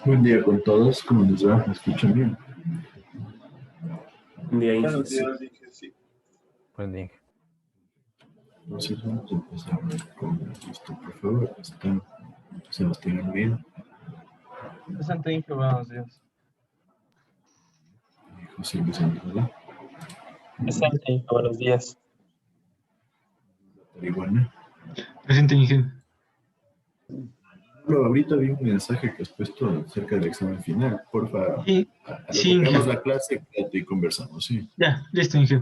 Buen día con todos, ¿cómo les va? ¿Me escuchan bien? Buen día, Inge. Buenos días, Inge, sí. Buen día. Entonces vamos a empezar con esto, por favor. Está Sebastián bien. Presente, Inge, buenos días. José Luis Andrade. Presente, Inge, buenos días. Iguana. Presente, Inge. Bueno, ahorita vi un mensaje que has puesto acerca del examen final. Porfa, Sí, a lo sí, que Inge. acabamos la clase, quédate y conversamos, ¿sí? Ya, listo, Inge.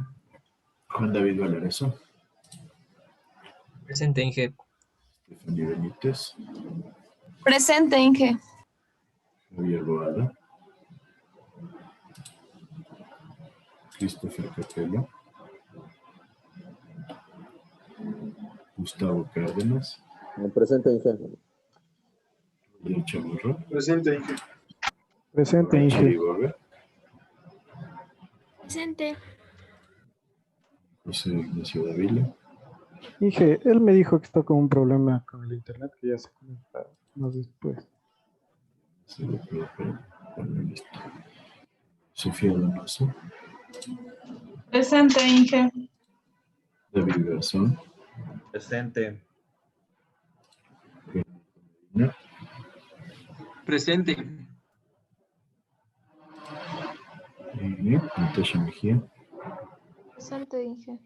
Juan David Valareso. Presente, Inge. Estefanía Benítez. Presente, Inge. Javier Boada. Christopher Capello. Gustavo Cárdenas. Presente, Inge. Rodrigo Chamorro. Presente, Inge. Presente, Inge. Chiri Borga. Presente. José Ignacio Davila. Inge, él me dijo que está con un problema con el internet, que ya se conecta más después. Se lo puedo poner listo. Sofía Donoso. Presente, Inge. David Garzón. Presente. ¿No? Presente. Y Natasha Mejía. Presente, Inge.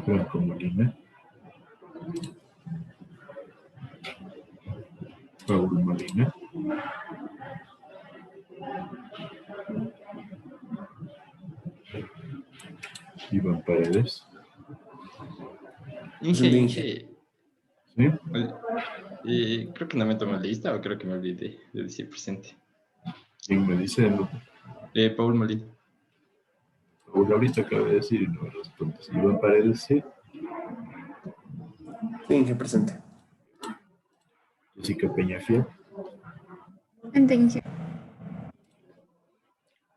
Franco Molina. Paul Molina. Iván Paredes. Inge. ¿Sí? Creo que no me tomé lista o creo que me olvidé de decir presente. ¿Quién me dice? No. Paul Molina. Paul ahorita acaba de decir y no me respondes. Iván Paredes, sí. Sí, Inge, presente. Jessica Peñafiel. Presente, Inge.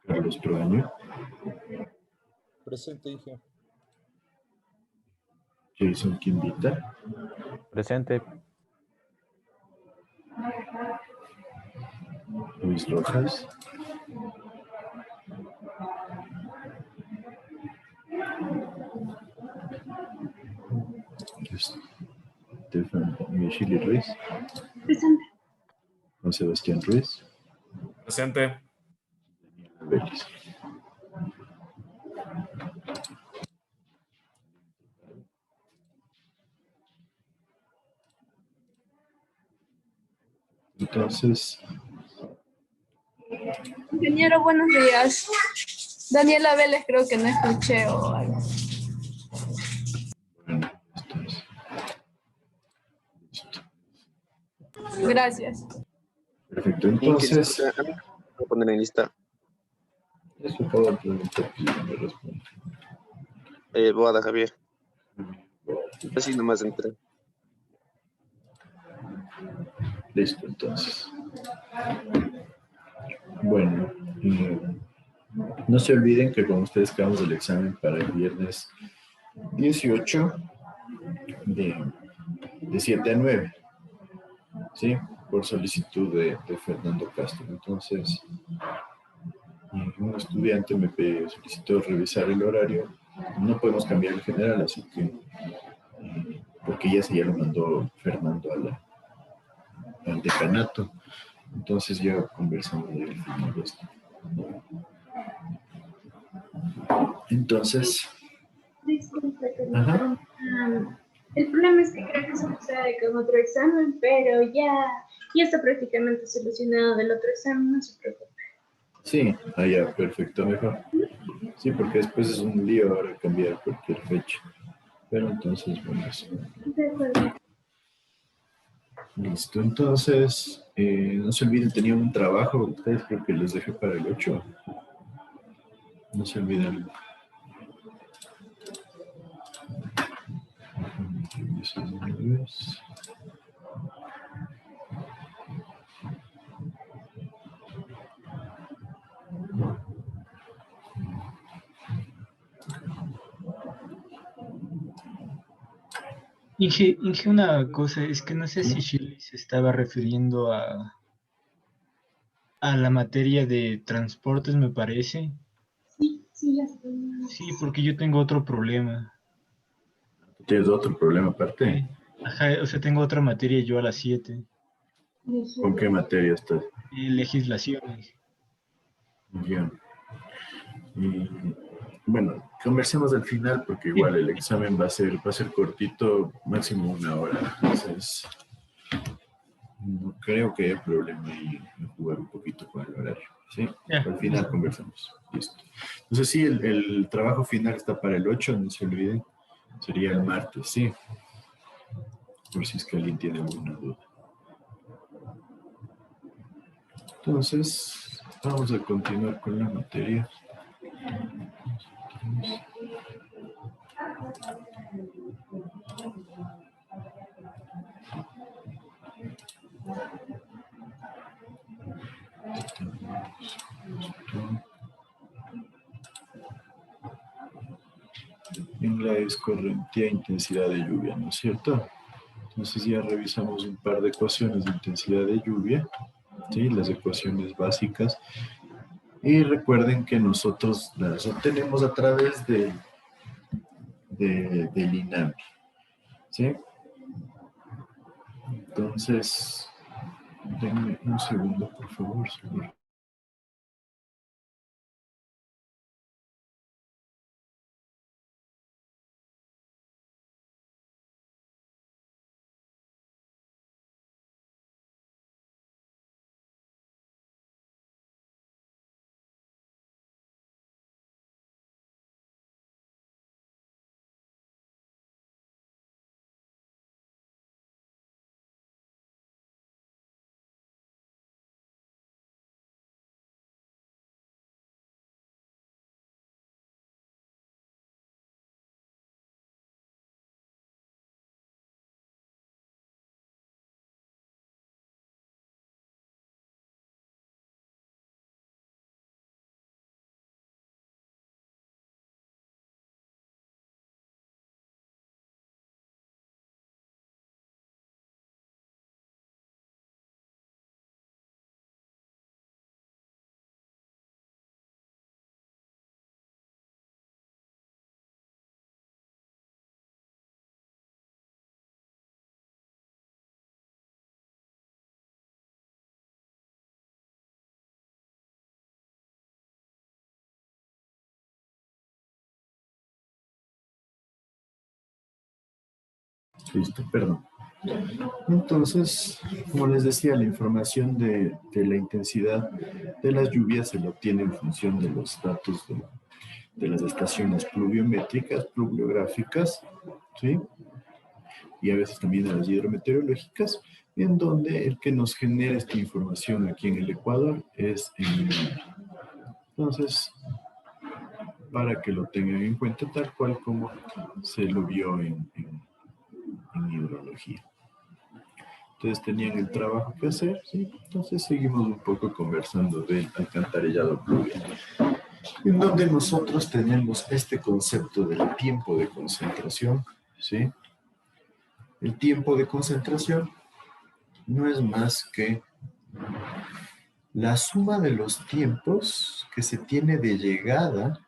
Carlos Proaño. Presente, Inge. Jason Quimbita. Presente. Luis Rojas. Chili Ruiz. Presente. Juan Sebastián Ruiz. Presente. Vélez. Entonces, Ingeniero, buenos días. Daniela Vélez, creo que no escuché o algo. bueno, esto es. Listo. Gracias. Perfecto, Inge, entonces, a mí me voy a poner en lista. Eso acabo de preguntar y me responde. Boda, Javier. Así nomás entré. Listo, entonces. Bueno, no se olviden que con ustedes quedamos el examen para el viernes 18 de 7 a 9, ¿sí? Por solicitud de Fernando Castro. Entonces, un estudiante me solicitó revisar el horario. No podemos cambiar el general, así que, porque ya lo mandó Fernando al decanato. Entonces ya conversamos del final de esto. Entonces, Disculpe que me ajá. interrumpa. El problema es que creo que sucede con otro examen, pero ya está prácticamente solucionado del otro examen, no se preocupe. Sí, ya, perfecto, mejor. Sí, porque después es un lío ahora cambiar cualquier fecha. Pero entonces, bueno, eso. De acuerdo. Listo, entonces, no se olviden, tenía un trabajo, ustedes creo que les dejé para el 8. No se olviden. Inge, una cosa, es que no sé si Shirley se estaba refiriendo a la materia de transportes, me parece. Sí, ya estoy. Sí, porque yo tengo otro problema. ¿Tienes otro problema aparte? Ajá, o sea, tengo otra materia yo a las 7. ¿Con qué materia estás? Legislación. Bien. Y, bueno, conversemos al final porque igual el examen va a ser cortito, máximo 1 hora. Entonces, no creo que haya problema en jugar un poquito con el horario. ¿Sí? Ya. Al final conversamos. Listo. Entonces, sí, el trabajo final está para el 8, no se olviden. Sería el martes, sí. Por si es que alguien tiene alguna duda. Entonces, vamos a continuar con la materia. En la escorrentía intensidad de lluvia, ¿no es cierto? Entonces ya revisamos un par de ecuaciones de intensidad de lluvia, ¿sí? Las ecuaciones básicas. Y recuerden que nosotros las obtenemos a través del INAMI, ¿sí? Entonces, denme un segundo, por favor, señor. Listo, perdón. Entonces, como les decía, la información de la intensidad de las lluvias se la obtiene en función de los datos de las estaciones pluviométricas, pluviográficas, ¿sí? Y a veces también de las hidrometeorológicas, en donde el que nos genera esta información aquí en el Ecuador es el INAMI, Entonces, para que lo tengan en cuenta tal cual como se lo vio en hidrología. Entonces tenían el trabajo que hacer, ¿sí? Entonces seguimos un poco conversando del alcantarillado pluvial, en donde nosotros tenemos este concepto del tiempo de concentración, ¿sí? El tiempo de concentración no es más que la suma de los tiempos que se tiene de llegada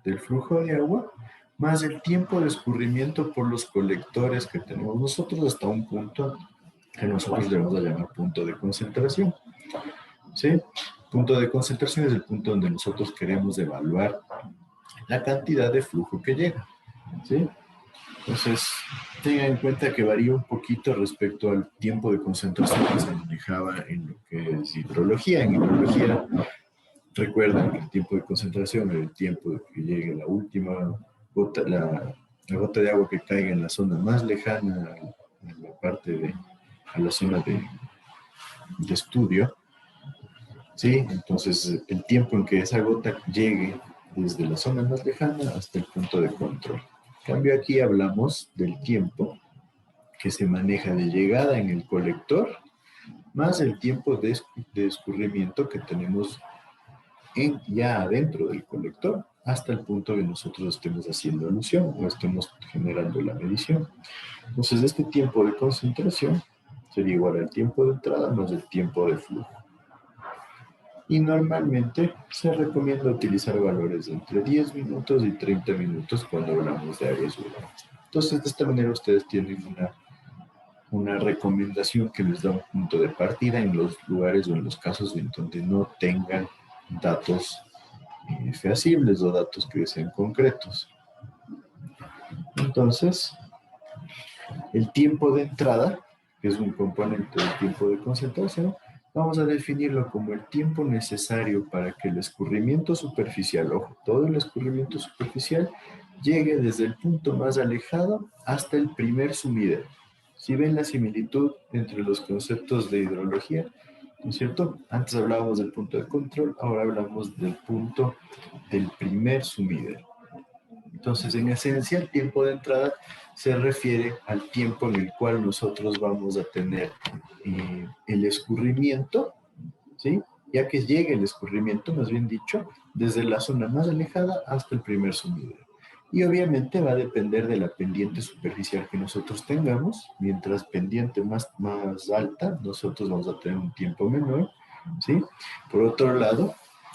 del flujo de agua más el tiempo de escurrimiento por los colectores que tenemos nosotros hasta un punto que nosotros le vamos a llamar punto de concentración. ¿Sí? Punto de concentración es el punto donde nosotros queremos evaluar la cantidad de flujo que llega. ¿Sí? Entonces, tengan en cuenta que varía un poquito respecto al tiempo de concentración que se manejaba en lo que es hidrología. En hidrología, recuerdan que el tiempo de concentración es el tiempo de que llegue la última gota, la gota de agua que caiga en la zona más lejana a la parte a la zona de estudio. ¿Sí? Entonces, el tiempo en que esa gota llegue desde la zona más lejana hasta el punto de control. En cambio, aquí hablamos del tiempo que se maneja de llegada en el colector más el tiempo de escurrimiento que tenemos ya adentro del colector hasta el punto que nosotros estemos haciendo alusión o estemos generando la medición. Entonces, este tiempo de concentración sería igual al tiempo de entrada más el tiempo de flujo. Y normalmente se recomienda utilizar valores de entre 10 minutos y 30 minutos cuando hablamos de áreas urbanas. Entonces, de esta manera ustedes tienen una recomendación que les da un punto de partida en los lugares o en los casos en donde no tengan datos fehacibles o datos que sean concretos. Entonces, el tiempo de entrada, que es un componente del tiempo de concentración, vamos a definirlo como el tiempo necesario para que el escurrimiento superficial, ojo, todo el escurrimiento superficial, llegue desde el punto más alejado hasta el primer sumidero. Si ven la similitud entre los conceptos de hidrología, ¿no es cierto? Antes hablábamos del punto de control, ahora hablamos del punto del primer sumidero. Entonces, en esencia, el tiempo de entrada se refiere al tiempo en el cual nosotros vamos a tener el escurrimiento, ¿sí? Ya que llegue el escurrimiento, más bien dicho, desde la zona más alejada hasta el primer sumidero. Y obviamente va a depender de la pendiente superficial que nosotros tengamos. Mientras pendiente más alta, nosotros vamos a tener un tiempo menor, ¿sí? Por otro lado,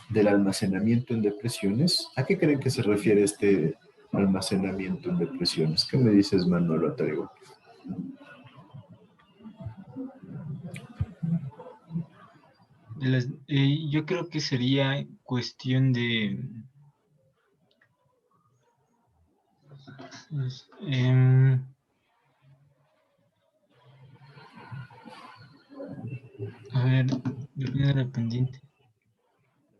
del almacenamiento en depresiones, ¿a qué creen que se refiere este almacenamiento en depresiones? ¿Qué me dices, Manolo Atrego? Yo creo que sería cuestión de... a ver, depende de la pendiente.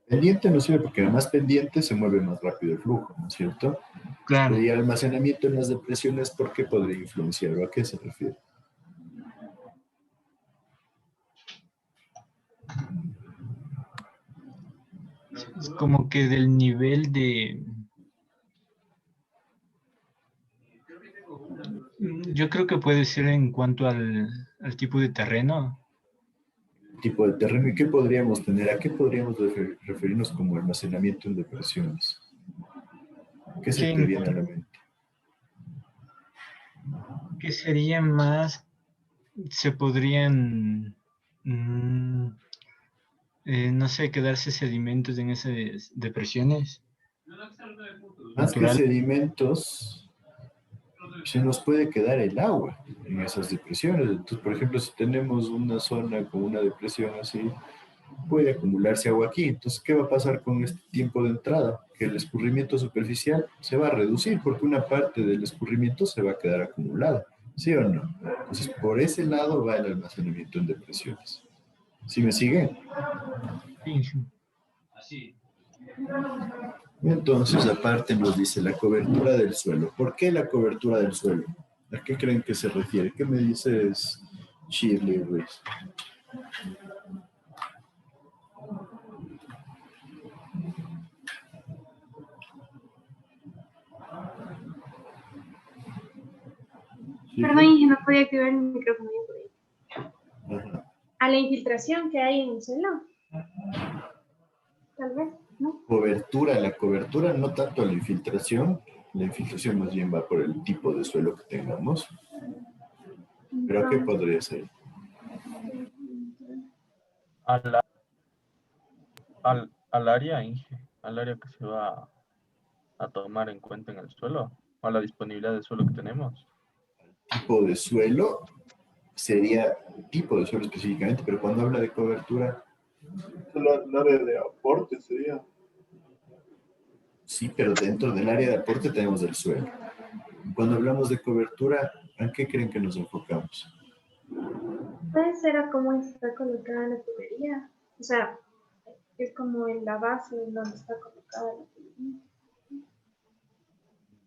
Pendiente no sirve porque además pendiente se mueve más rápido el flujo, ¿no es cierto? Claro. Y almacenamiento en las depresiones, ¿por qué podría influenciar o a qué se refiere? Es como que del nivel de... Yo creo que puede ser en cuanto al tipo de terreno. Tipo de terreno y qué podríamos tener, a qué podríamos referirnos como almacenamiento en depresiones. ¿Qué se te viene a la mente? ¿Qué sería más? Se podrían, no sé, quedarse sedimentos en esas depresiones. Más que sedimentos, se nos puede quedar el agua en esas depresiones. Entonces, por ejemplo, si tenemos una zona con una depresión así, puede acumularse agua aquí. Entonces, ¿qué va a pasar con este tiempo de entrada? Que el escurrimiento superficial se va a reducir porque una parte del escurrimiento se va a quedar acumulada. ¿Sí o no? Entonces, por ese lado va el almacenamiento en depresiones. ¿Sí me siguen? Sí. Entonces, aparte nos dice la cobertura del suelo. ¿Por qué la cobertura del suelo? ¿A qué creen que se refiere? ¿Qué me dices, Shirley Ruiz? Sí, Perdón, Inge, no podía activar el micrófono. Ajá. A la infiltración que hay en el suelo. Tal vez, ¿no? La cobertura no tanto a la infiltración más bien va por el tipo de suelo que tengamos. ¿Pero qué podría ser? Al área, Inge, al área que se va a tomar en cuenta en el suelo, o a la disponibilidad de suelo que tenemos. Tipo de suelo sería tipo de suelo específicamente, pero cuando habla de cobertura, El área de aporte sería. sí, pero dentro del área de aporte tenemos el suelo. Cuando hablamos de cobertura, ¿a qué creen que nos enfocamos? Puede ser a cómo está colocada la tubería. O sea, es como en la base en donde está colocada la tubería.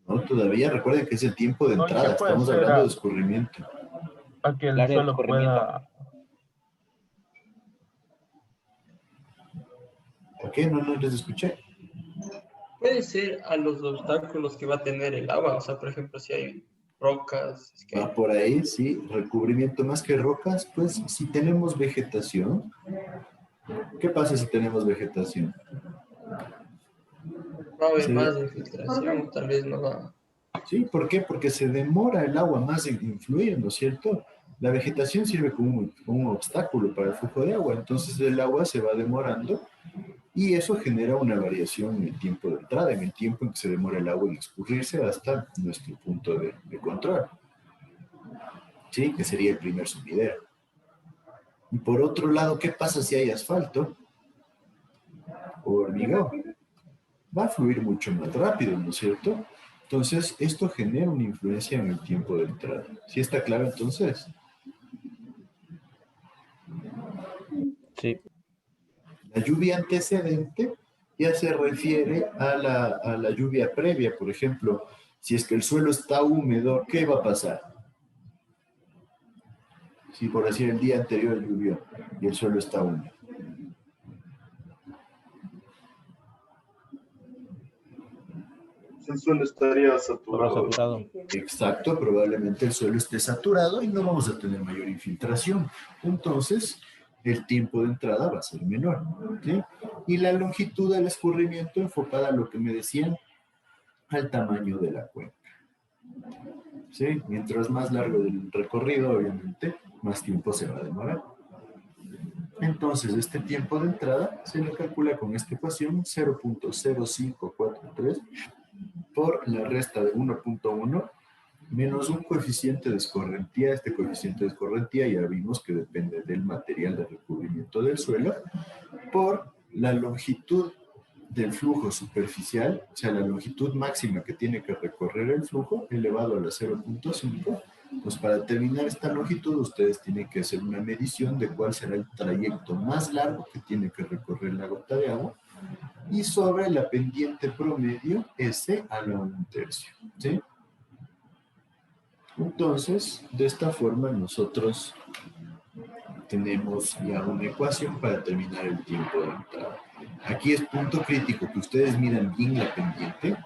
No, todavía recuerden que es el tiempo de No, entrada, ¿qué puede estamos ser hablando de escurrimiento. a que el área de suelo escurrimiento. pueda... ¿A qué? No les escuché. Puede ser a los obstáculos que va a tener el agua, o sea, por ejemplo, si hay rocas, es que Va por ahí, sí, recubrimiento más que rocas, pues si tenemos vegetación, ¿qué pasa si tenemos vegetación? va a haber Sí. más infiltración, tal vez no va. Sí, ¿por qué? Porque se demora el agua más en influir, ¿no es cierto? La vegetación sirve como un obstáculo para el flujo de agua, entonces el agua se va demorando y eso genera una variación en el tiempo de entrada, en el tiempo en que se demora el agua en escurrirse hasta nuestro punto de control. ¿Sí? Que sería el primer sumidero. Y por otro lado, ¿qué pasa si hay asfalto o hormigón? Va a fluir mucho más rápido, ¿no es cierto? Entonces, esto genera una influencia en el tiempo de entrada. ¿Sí está claro entonces? Sí. La lluvia antecedente ya se refiere a la lluvia previa. Por ejemplo, si es que el suelo está húmedo, ¿qué va a pasar? Si por decir el día anterior llovió y el suelo está húmedo. El suelo estaría saturado. Exacto, probablemente el suelo esté saturado y no vamos a tener mayor infiltración. Entonces, el tiempo de entrada va a ser menor. ¿Sí? Y la longitud del escurrimiento enfocada a lo que me decían, al tamaño de la cuenca. ¿Sí? Mientras más largo el recorrido, obviamente, más tiempo se va a demorar. Entonces, este tiempo de entrada se le calcula con esta ecuación 0.0543 por la resta de 1.1 menos un coeficiente de escorrentía. Este coeficiente de escorrentía ya vimos que depende del material de recubrimiento del suelo, por la longitud del flujo superficial, o sea, la longitud máxima que tiene que recorrer el flujo, elevado a la 0.5. Pues para determinar esta longitud, ustedes tienen que hacer una medición de cuál será el trayecto más largo que tiene que recorrer la gota de agua, y sobre la pendiente promedio S a la 1/3, ¿sí? Entonces, de esta forma nosotros tenemos ya una ecuación para determinar el tiempo de entrada. Aquí es punto crítico que ustedes midan bien la pendiente,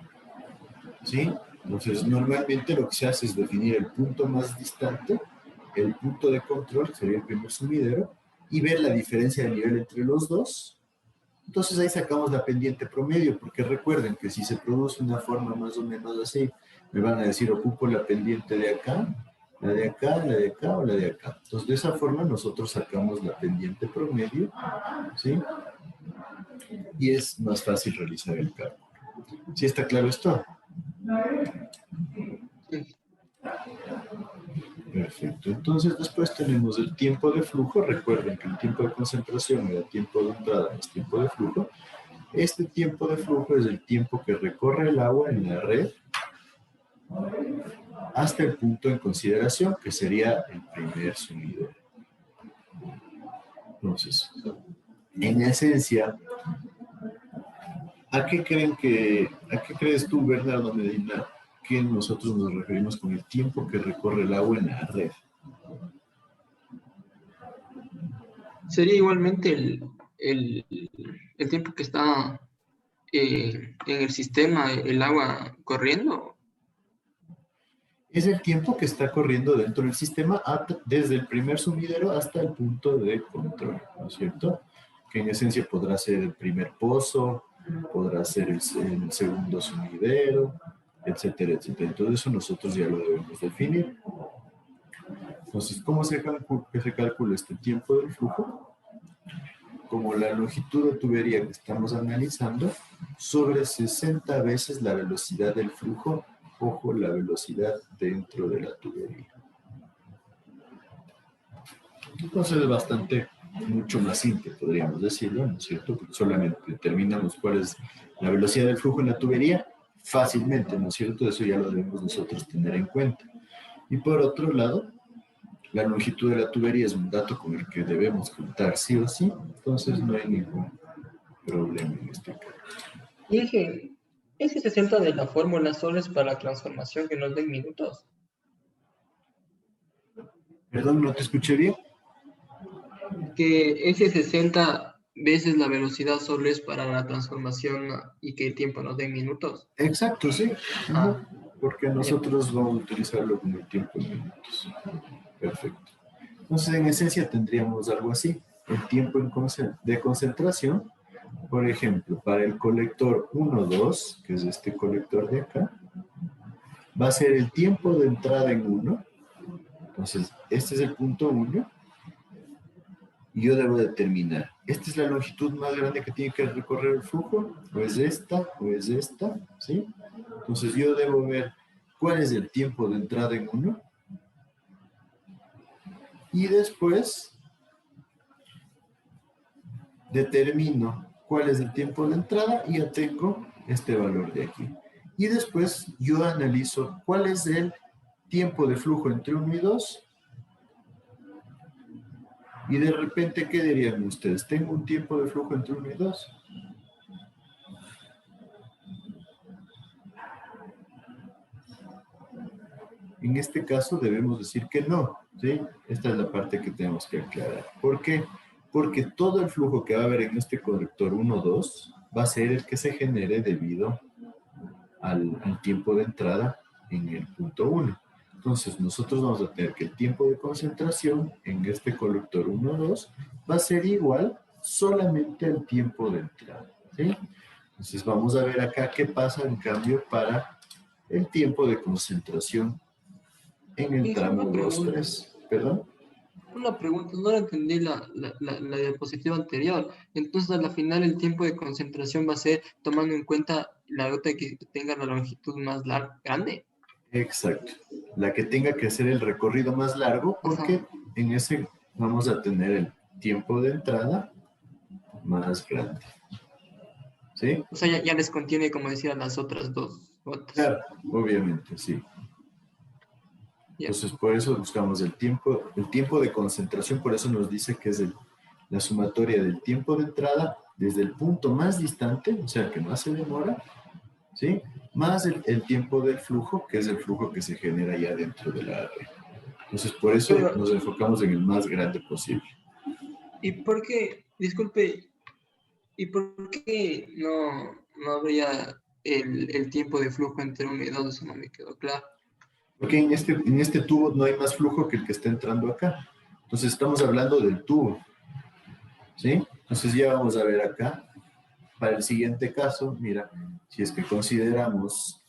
¿sí? Entonces, normalmente lo que se hace es definir el punto más distante, el punto de control, que sería el primer sumidero, y ver la diferencia de nivel entre los dos. Entonces ahí sacamos la pendiente promedio, porque recuerden que si se produce una forma más o menos así, me van a decir, ocupo la pendiente de acá, la de acá, la de acá o la de acá. Entonces de esa forma nosotros sacamos la pendiente promedio, ¿sí? Y es más fácil realizar el cálculo. ¿Sí está claro esto? Perfecto. Entonces después tenemos el tiempo de flujo. Recuerden que el tiempo de concentración era tiempo de entrada más tiempo de flujo. Este tiempo de flujo es el tiempo que recorre el agua en la red hasta el punto en consideración, que sería el primer sumidero. Entonces, en esencia, ¿a qué crees tú, Bernardo Medina, que nosotros nos referimos con el tiempo que recorre el agua en la red? Sería igualmente el tiempo que está en el sistema, el agua corriendo. Es el tiempo que está corriendo dentro del sistema desde el primer sumidero hasta el punto de control, ¿no es cierto? Que en esencia podrá ser el primer pozo, podrá ser el segundo sumidero, etcétera, etcétera. Entonces eso nosotros ya lo debemos definir. Entonces, ¿cómo se calcula este tiempo del flujo? Como la longitud de tubería que estamos analizando sobre 60 veces la velocidad del flujo, ojo, la velocidad dentro de la tubería. Entonces es bastante, mucho más simple, podríamos decirlo, ¿no es cierto? Porque solamente determinamos cuál es la velocidad del flujo en la tubería fácilmente, ¿no es cierto? Eso ya lo debemos nosotros tener en cuenta. Y por otro lado, la longitud de la tubería es un dato con el que debemos contar sí o sí, entonces no hay ningún problema en este caso. Y ese 60 de la fórmula solo es para la transformación que nos den minutos. Perdón, no te escuché bien. Que ese 60 veces la velocidad solo es para la transformación y que el tiempo nos den minutos. Exacto, sí. Porque nosotros vamos a utilizarlo como el tiempo en minutos. Perfecto. Entonces, en esencia tendríamos algo así. El tiempo de concentración, por ejemplo, para el colector 1,2, que es este colector de acá, va a ser el tiempo de entrada en 1. Entonces, este es el punto 1. Y yo debo determinar, ¿esta es la longitud más grande que tiene que recorrer el flujo? ¿O es esta? ¿Sí? Entonces, yo debo ver cuál es el tiempo de entrada en 1. Y después determino cuál es el tiempo de entrada y ya tengo este valor de aquí. Y después yo analizo cuál es el tiempo de flujo entre 1 y 2. Y de repente, ¿qué dirían ustedes? ¿Tengo un tiempo de flujo entre 1 y 2? En este caso debemos decir que no, ¿sí? Esta es la parte que tenemos que aclarar. ¿Por qué? Porque todo el flujo que va a haber en este colector 1,2 va a ser el que se genere debido al tiempo de entrada en el punto 1. Entonces, nosotros vamos a tener que el tiempo de concentración en este colector 1,2 va a ser igual solamente al tiempo de entrada, ¿sí? Entonces, vamos a ver acá qué pasa en cambio para el tiempo de concentración en el tramo 2,3. ¿Perdón? Una pregunta, no entendí la diapositiva anterior. Entonces, a la final, el tiempo de concentración va a ser tomando en cuenta la ruta que tenga la longitud más grande. Exacto. La que tenga que hacer el recorrido más largo, porque en ese vamos a tener el tiempo de entrada más grande. ¿Sí? O sea, ya les contiene, como decía, las otras dos gotas. Claro, obviamente, sí. Entonces, por eso buscamos el tiempo de concentración, por eso nos dice que es la sumatoria del tiempo de entrada desde el punto más distante, o sea, que más se demora, ¿sí? Más el tiempo del flujo, que es el flujo que se genera ya dentro de la red. Entonces, por eso nos enfocamos en el más grande posible. ¿Y por qué, disculpe, y por qué no habría el tiempo de flujo entre 1 y 2? Eso no me quedó claro. Porque en este tubo no hay más flujo que el que está entrando acá. Entonces, estamos hablando del tubo, ¿sí? Entonces, ya vamos a ver acá. Para el siguiente caso, mira, si es que consideramos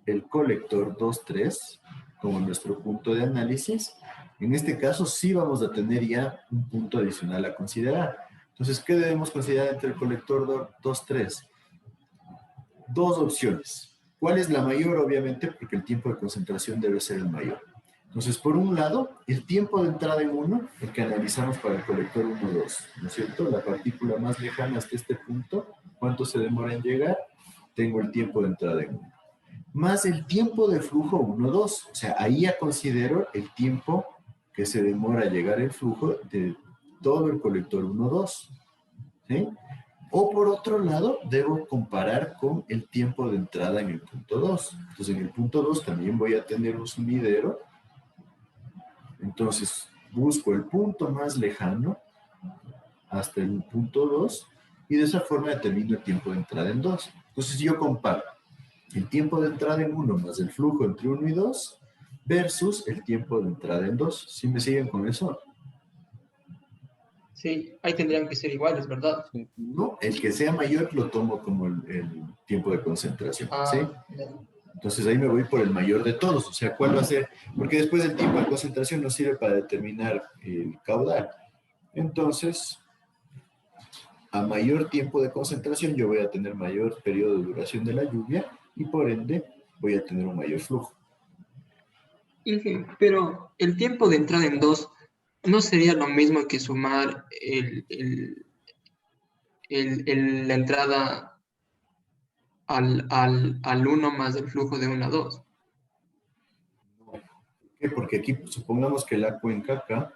el colector 2,3 como nuestro punto de análisis, en este caso sí vamos a tener ya un punto adicional a considerar. Entonces, ¿qué debemos considerar entre el colector 2,3? Dos opciones. ¿Cuál es la mayor? Obviamente, porque el tiempo de concentración debe ser el mayor. Entonces, por un lado, el tiempo de entrada en 1, el que analizamos para el colector 1,2, ¿no es cierto? La partícula más lejana hasta este punto, ¿cuánto se demora en llegar? Tengo el tiempo de entrada en 1. Más el tiempo de flujo 1,2. O sea, ahí ya considero el tiempo que se demora a llegar el flujo de todo el colector 1,2. ¿Sí? O por otro lado, debo comparar con el tiempo de entrada en el punto 2. Entonces, en el punto 2 también voy a tener un sumidero. Entonces, busco el punto más lejano hasta el punto 2 y de esa forma determino el tiempo de entrada en 2. Entonces, yo comparo el tiempo de entrada en 1 más el flujo entre 1 y 2, versus el tiempo de entrada en 2. ¿Sí me siguen con eso? Sí, ahí tendrían que ser iguales, ¿verdad? No, el que sea mayor lo tomo como el tiempo de concentración, ¿sí? Ya. Entonces ahí me voy por el mayor de todos, o sea, ¿cuál va a ser? Porque después el tiempo de concentración nos sirve para determinar el caudal. Entonces, a mayor tiempo de concentración yo voy a tener mayor periodo de duración de la lluvia y por ende voy a tener un mayor flujo. Inge, pero el tiempo de entrada en 2 no sería lo mismo que sumar la entrada al 1 más el flujo de 1 a 2. ¿Por qué? Porque aquí supongamos que la cuenca acá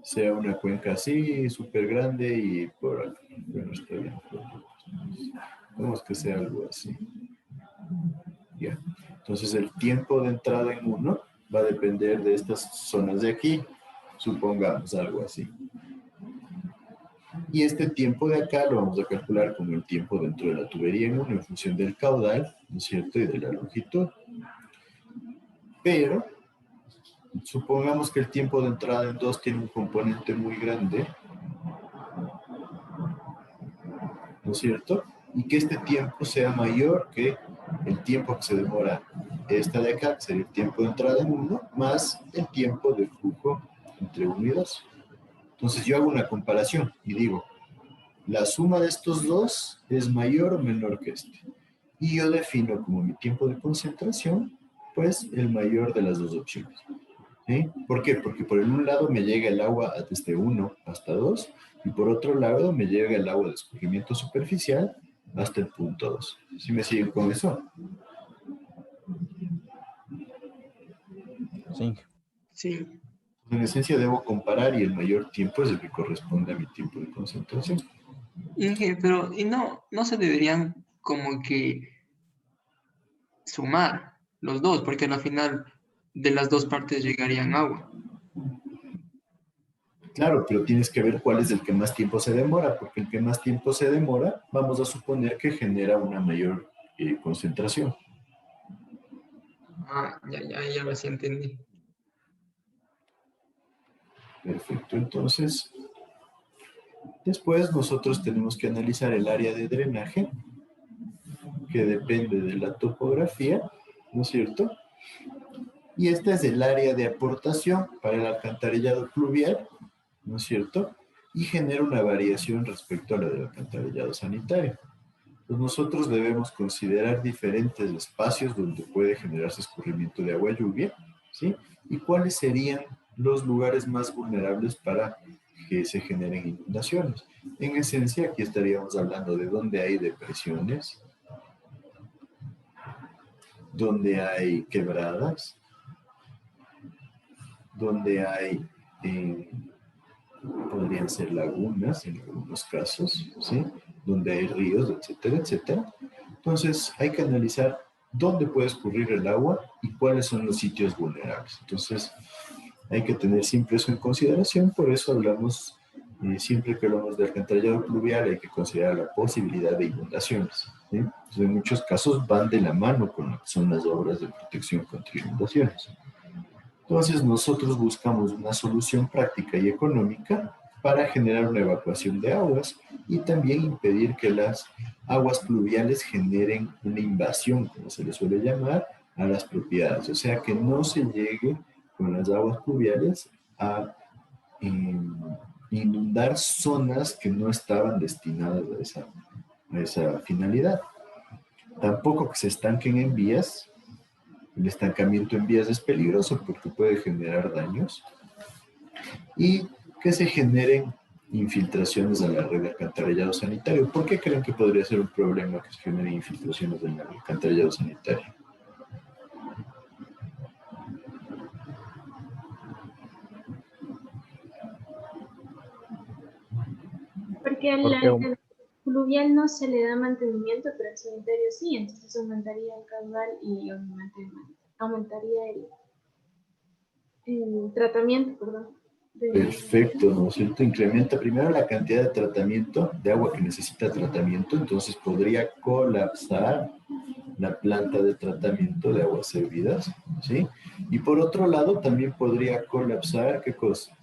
sea una cuenca así, súper grande y por aquí. Bueno, está bien. Vamos que sea algo así. Ya. Entonces el tiempo de entrada en 1 va a depender de estas zonas de aquí. Supongamos algo así. Y este tiempo de acá lo vamos a calcular como el tiempo dentro de la tubería en 1 en función del caudal, ¿no es cierto? Y de la longitud. Pero supongamos que el tiempo de entrada en 2 tiene un componente muy grande, ¿no es cierto? Y que este tiempo sea mayor que el tiempo que se demora esta de acá, que sería el tiempo de entrada en 1, más el tiempo de flujo entre 1 y 2. Entonces yo hago una comparación y digo, la suma de estos dos es mayor o menor que este. Y yo defino como mi tiempo de concentración, pues el mayor de las dos opciones. ¿Sí? ¿Por qué? Porque por un lado me llega el agua desde 1 hasta 2 y por otro lado me llega el agua de escurrimiento superficial hasta el punto 2. ¿Sí me siguen con eso? Sí. Sí. En esencia debo comparar y el mayor tiempo es el que corresponde a mi tiempo de concentración. Inge, pero y no se deberían como que sumar los dos, porque al final de las dos partes llegarían agua. Claro, pero tienes que ver cuál es el que más tiempo se demora, porque el que más tiempo se demora, vamos a suponer que genera una mayor concentración. Ya lo sí entendí. Perfecto, entonces, después nosotros tenemos que analizar el área de drenaje, que depende de la topografía, ¿no es cierto? Y esta es el área de aportación para el alcantarillado pluvial, ¿no es cierto? Y genera una variación respecto a la del alcantarillado sanitario. Pues nosotros debemos considerar diferentes espacios donde puede generarse escurrimiento de agua lluvia, ¿sí? Y cuáles serían los lugares más vulnerables para que se generen inundaciones. En esencia, aquí estaríamos hablando de dónde hay depresiones, donde hay quebradas, donde hay, podrían ser lagunas en algunos casos, ¿sí? Donde hay ríos, etcétera, etcétera. Entonces hay que analizar dónde puede escurrir el agua y cuáles son los sitios vulnerables. Entonces hay que tener siempre eso en consideración, por eso hablamos, siempre que hablamos de alcantarillado pluvial hay que considerar la posibilidad de inundaciones, ¿sí? Entonces, en muchos casos van de la mano con lo que son las obras de protección contra inundaciones. Entonces nosotros buscamos una solución práctica y económica para generar una evacuación de aguas y también impedir que las aguas pluviales generen una invasión, como se le suele llamar, a las propiedades. O sea, que no se llegue con las aguas pluviales a inundar zonas que no estaban destinadas a esa finalidad. Tampoco que se estanquen en vías. El estancamiento en vías es peligroso porque puede generar daños y que se generen infiltraciones a la red de alcantarillado sanitario. ¿Por qué creen que podría ser un problema que se generen infiltraciones en el alcantarillado sanitario? Porque al fluvial no se le da mantenimiento, pero al sanitario sí, entonces aumentaría el caudal y obviamente aumentaría el tratamiento, perdón. Perfecto, ¿no es cierto? Incrementa primero la cantidad de tratamiento, de agua que necesita tratamiento, entonces podría colapsar la planta de tratamiento de aguas servidas, ¿sí? Y por otro lado, también podría colapsar, ¿qué cosa?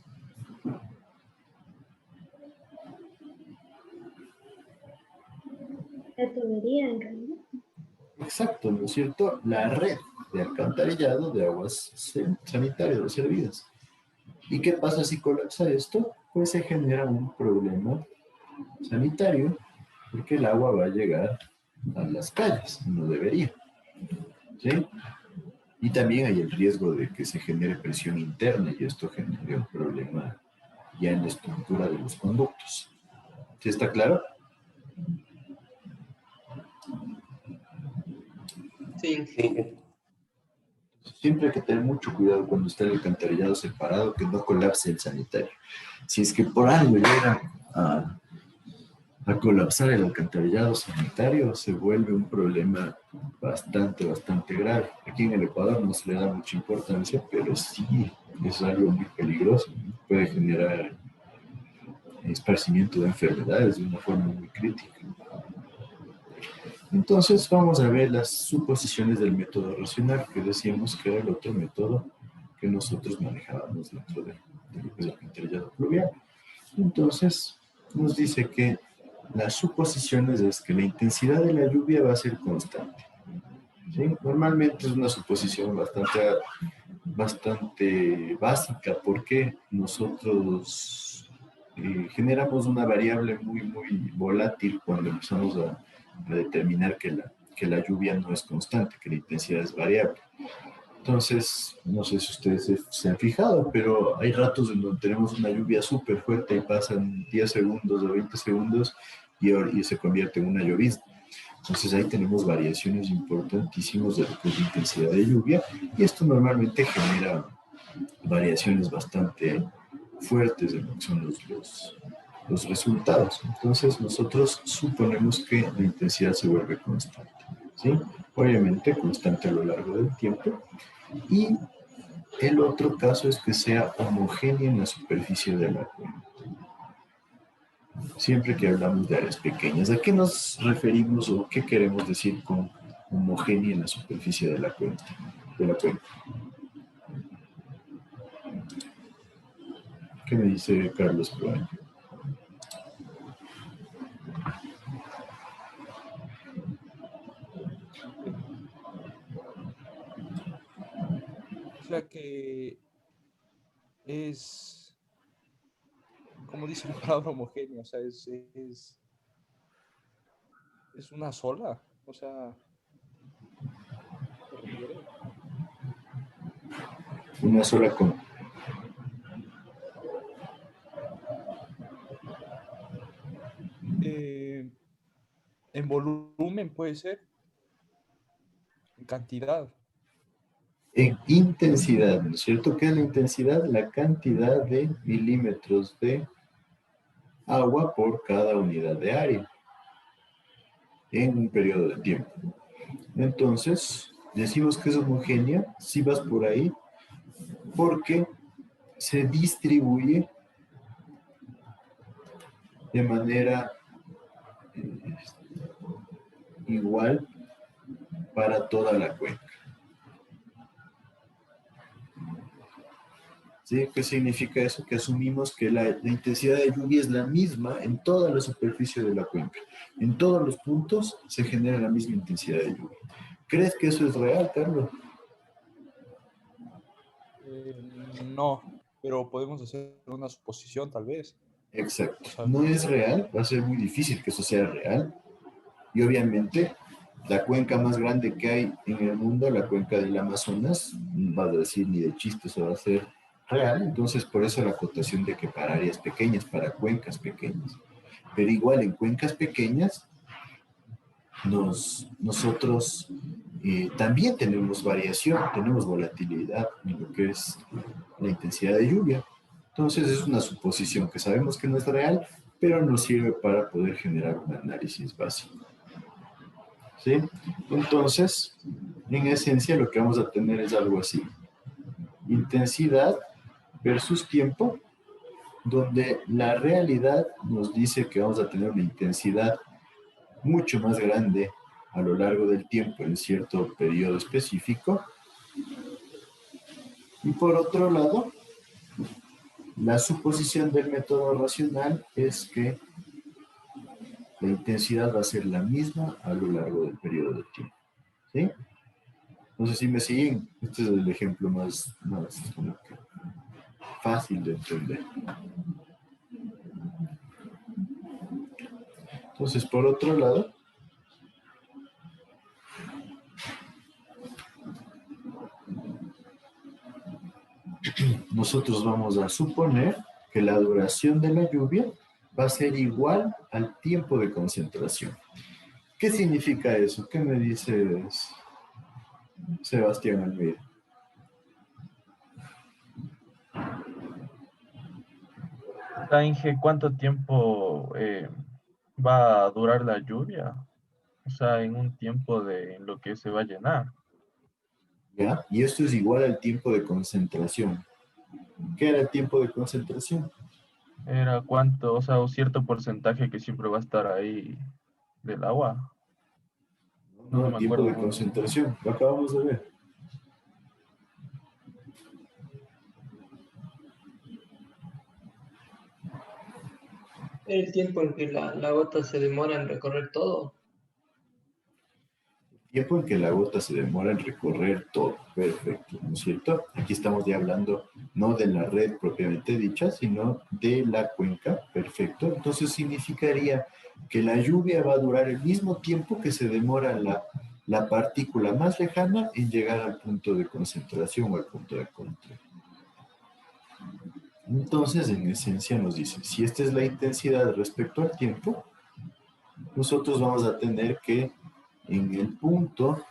La tubería, en realidad. Exacto, ¿no es cierto? La red de alcantarillado de aguas sanitarias o servidas. ¿Y qué pasa si colapsa esto? Pues se genera un problema sanitario, porque el agua va a llegar a las calles, no debería, ¿sí? Y también hay el riesgo de que se genere presión interna y esto genere un problema ya en la estructura de los conductos. ¿Sí está claro? Sí. Siempre hay que tener mucho cuidado cuando está el alcantarillado separado, que no colapse el sanitario. Si es que por algo llega a colapsar el alcantarillado sanitario, se vuelve un problema bastante grave. Aquí en el Ecuador no se le da mucha importancia, pero sí es algo muy peligroso, ¿no? Puede generar esparcimiento de enfermedades de una forma muy crítica. Entonces vamos a ver las suposiciones del método racional, que decíamos que era el otro método que nosotros manejábamos dentro del alcantarillado pluvial. Entonces nos dice que las suposiciones es que la intensidad de la lluvia va a ser constante, ¿sí? Normalmente es una suposición bastante básica porque nosotros generamos una variable muy volátil cuando empezamos a determinar que la lluvia no es constante, que la intensidad es variable. Entonces, no sé si ustedes se han fijado, pero hay ratos en donde tenemos una lluvia súper fuerte y pasan 10 segundos o 20 segundos y se convierte en una llovizna. Entonces ahí tenemos variaciones importantísimas de lo que es la intensidad de lluvia y esto normalmente genera variaciones bastante fuertes en lo que son los resultados. Entonces nosotros suponemos que la intensidad se vuelve constante, ¿sí? Obviamente constante a lo largo del tiempo. Y el otro caso es que sea homogénea en la superficie de la cuenca. Siempre que hablamos de áreas pequeñas, ¿a qué nos referimos o qué queremos decir con homogénea en la superficie de la cuenca? ¿Qué me dice Carlos Proaño? O sea que es, como dice la palabra homogénea, o sea, es una sola, o sea, ¿se refiere? Una sola con. En volumen puede ser, en cantidad. En intensidad, ¿no es cierto? ¿Qué es la intensidad? La cantidad de milímetros de agua por cada unidad de área en un periodo de tiempo. Entonces, decimos que es homogénea, si vas por ahí, porque se distribuye de manera igual para toda la cuenca. ¿Sí? ¿Qué significa eso? Que asumimos que la intensidad de lluvia es la misma en toda la superficie de la cuenca. En todos los puntos se genera la misma intensidad de lluvia. ¿Crees que eso es real, Carlos? No, pero podemos hacer una suposición tal vez. Exacto. No es real, va a ser muy difícil que eso sea real. Y obviamente, la cuenca más grande que hay en el mundo, la cuenca del Amazonas, no va a decir ni de chiste, eso va a ser real. Entonces, por eso la acotación de que para áreas pequeñas, para cuencas pequeñas. Pero igual en cuencas pequeñas, nosotros también tenemos variación, tenemos volatilidad en lo que es la intensidad de lluvia. Entonces es una suposición que sabemos que no es real, pero nos sirve para poder generar un análisis básico. ¿Sí? Entonces, en esencia lo que vamos a tener es algo así. Intensidad versus tiempo donde la realidad nos dice que vamos a tener una intensidad mucho más grande a lo largo del tiempo en cierto periodo específico. Y por otro lado, la suposición del método racional es que la intensidad va a ser la misma a lo largo del periodo de tiempo. ¿Sí? No sé si me siguen. Este es el ejemplo más como que fácil de entender. Entonces, por otro lado, nosotros vamos a suponer que la duración de la lluvia va a ser igual al tiempo de concentración. ¿Qué significa eso? ¿Qué me dices, Sebastián Almeida? Inge, ¿cuánto tiempo va a durar la lluvia? O sea, en un tiempo en lo que se va a llenar. ¿Ya? Y esto es igual al tiempo de concentración. ¿Qué era el tiempo de concentración? Era cuánto, o sea, un cierto porcentaje que siempre va a estar ahí del agua. No, el tiempo de concentración. Lo acabamos de ver. El tiempo en que la gota se demora en recorrer todo. Tiempo en que la gota se demora en recorrer todo. Perfecto, ¿no es cierto? Aquí estamos ya hablando no de la red propiamente dicha, sino de la cuenca. Perfecto. Entonces significaría que la lluvia va a durar el mismo tiempo que se demora la partícula más lejana en llegar al punto de concentración o al punto de control. Entonces, en esencia nos dice, si esta es la intensidad respecto al tiempo, nosotros vamos a tener que en el punto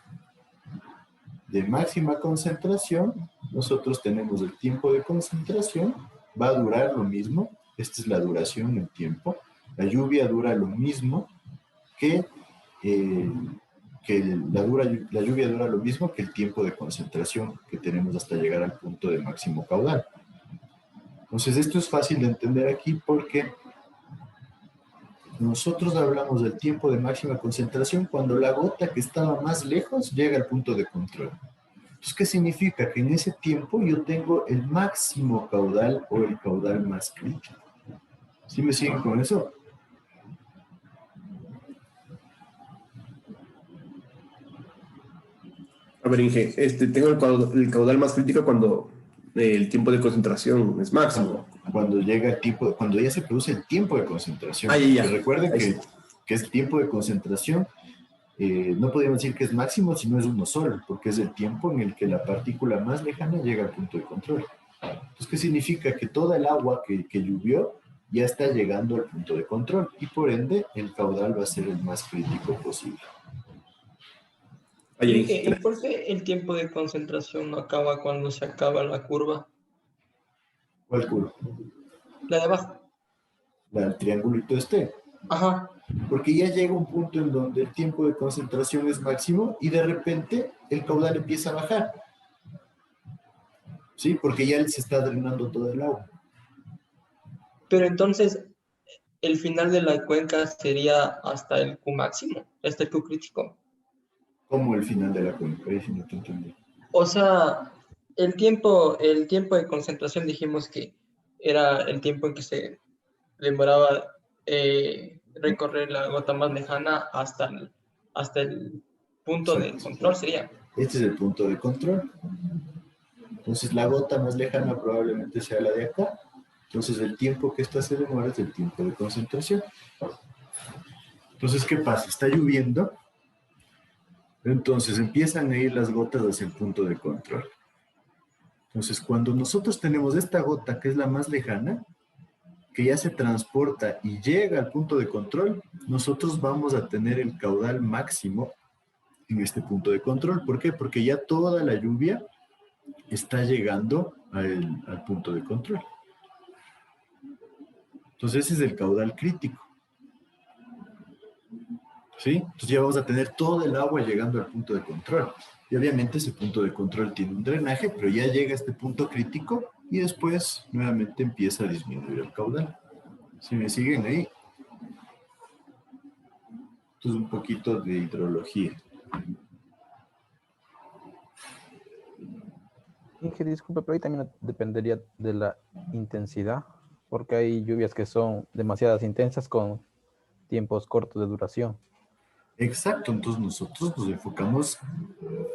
de máxima concentración, nosotros tenemos el tiempo de concentración, va a durar lo mismo, esta es la duración en tiempo, la lluvia dura lo mismo que, la lluvia dura lo mismo que el tiempo de concentración que tenemos hasta llegar al punto de máximo caudal. Entonces esto es fácil de entender aquí porque nosotros hablamos del tiempo de máxima concentración cuando la gota que estaba más lejos llega al punto de control. Entonces, ¿qué significa? Que en ese tiempo yo tengo el máximo caudal o el caudal más crítico. ¿Sí me siguen con eso? A ver, Inge, tengo el caudal más crítico cuando el tiempo de concentración es máximo. Cuando llega el tiempo, cuando ya se produce el tiempo de concentración. Ya. Recuerden que es tiempo de concentración, no podríamos decir que es máximo si no es uno solo, porque es el tiempo en el que la partícula más lejana llega al punto de control. Entonces, ¿qué significa? Que toda el agua que llovió ya está llegando al punto de control y por ende el caudal va a ser el más crítico posible. ¿Y por qué el tiempo de concentración no acaba cuando se acaba la curva? ¿Cuál curva? La de abajo. La del triangulito este. Ajá. Porque ya llega un punto en donde el tiempo de concentración es máximo y de repente el caudal empieza a bajar. Sí, porque ya se está drenando todo el agua. Pero entonces, el final de la cuenca sería hasta el Q máximo, hasta el Q crítico. ¿Cómo el final de la cuenca? Ahí sí no te entendí. O sea, el tiempo de concentración dijimos que era el tiempo en que se demoraba recorrer la gota más lejana hasta el punto de control sería. Este es el punto de control. Entonces la gota más lejana probablemente sea la de acá. Entonces el tiempo que esta se demora es el tiempo de concentración. Entonces, ¿qué pasa? Está lloviendo. Entonces empiezan a ir las gotas hacia el punto de control. Entonces, cuando nosotros tenemos esta gota que es la más lejana, que ya se transporta y llega al punto de control, nosotros vamos a tener el caudal máximo en este punto de control. ¿Por qué? Porque ya toda la lluvia está llegando al punto de control. Entonces ese es el caudal crítico. ¿Sí? Entonces ya vamos a tener todo el agua llegando al punto de control. Y obviamente ese punto de control tiene un drenaje, pero ya llega a este punto crítico y después nuevamente empieza a disminuir el caudal. Si me siguen ahí. Esto es un poquito de hidrología. Inge, disculpe, pero ahí también dependería de la intensidad, porque hay lluvias que son demasiadas intensas con tiempos cortos de duración. Exacto, entonces nosotros nos enfocamos,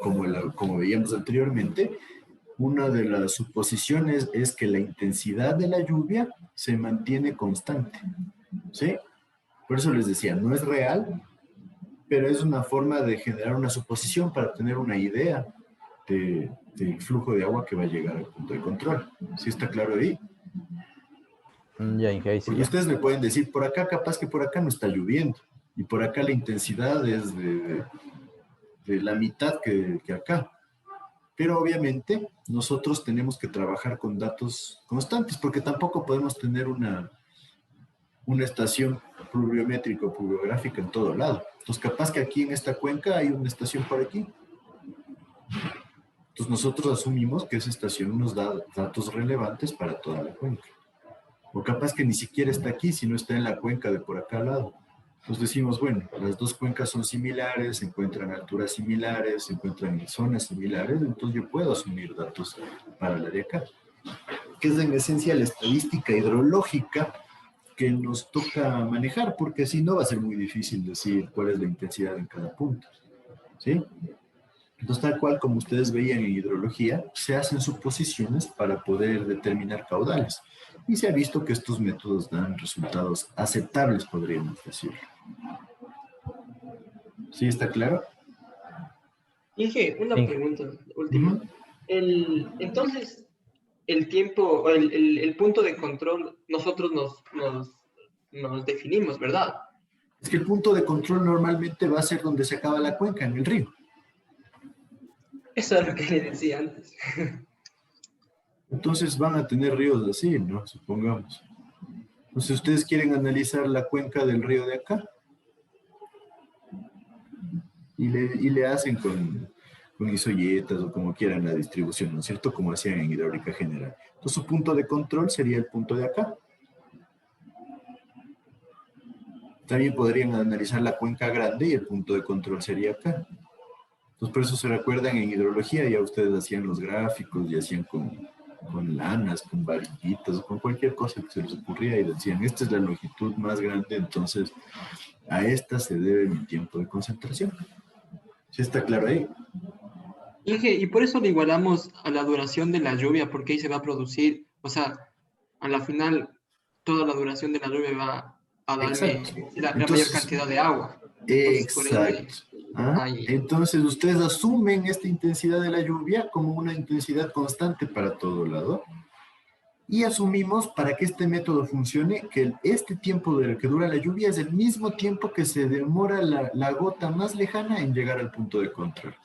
como veíamos anteriormente, una de las suposiciones es que la intensidad de la lluvia se mantiene constante, ¿sí? Por eso les decía, no es real, pero es una forma de generar una suposición para tener una idea del flujo de agua que va a llegar al punto de control. ¿Sí está claro ahí? Ya, Inge, ahí sí. Porque ustedes me pueden decir, por acá capaz que por acá no está lloviendo, y por acá la intensidad es de la mitad que acá. Pero obviamente nosotros tenemos que trabajar con datos constantes, porque tampoco podemos tener una estación pluviométrica o pluviográfica en todo lado. Entonces capaz que aquí en esta cuenca hay una estación por aquí. Entonces nosotros asumimos que esa estación nos da datos relevantes para toda la cuenca. O capaz que ni siquiera está aquí, sino está en la cuenca de por acá al lado. Entonces decimos, bueno, las dos cuencas son similares, se encuentran a alturas similares, se encuentran en zonas similares, entonces yo puedo asumir datos para la de acá. Que es en esencia la estadística hidrológica que nos toca manejar, porque si no va a ser muy difícil decir cuál es la intensidad en cada punto. ¿Sí? Entonces, tal cual como ustedes veían en hidrología, se hacen suposiciones para poder determinar caudales. Y se ha visto que estos métodos dan resultados aceptables, podríamos decirlo. ¿Sí está claro? Inge, una Sí. pregunta última. Entonces, el tiempo, el punto de control, nosotros nos definimos, ¿verdad? Es que el punto de control normalmente va a ser donde se acaba la cuenca, en el río. Eso es lo que le decía antes. Entonces van a tener ríos así, ¿no? Supongamos. Entonces, ¿ustedes quieren analizar la cuenca del río de acá? Y le hacen con isoyetas o como quieran la distribución, ¿no es cierto? Como hacían en hidráulica general. Entonces, su punto de control sería el punto de acá. También podrían analizar la cuenca grande y el punto de control sería acá. Entonces, por eso se recuerdan en hidrología, ya ustedes hacían los gráficos y hacían con lanas, con varillitas, con cualquier cosa que se les ocurría y decían, esta es la longitud más grande, entonces a esta se debe mi tiempo de concentración. ¿Sí está claro ahí? Inge, y por eso le igualamos a la duración de la lluvia, porque ahí se va a producir, o sea, a la final, toda la duración de la lluvia va a darme la mayor cantidad de agua. Exacto. Entonces ustedes asumen esta intensidad de la lluvia como una intensidad constante para todo lado y asumimos para que este método funcione que este tiempo que dura la lluvia es el mismo tiempo que se demora la gota más lejana en llegar al punto de control.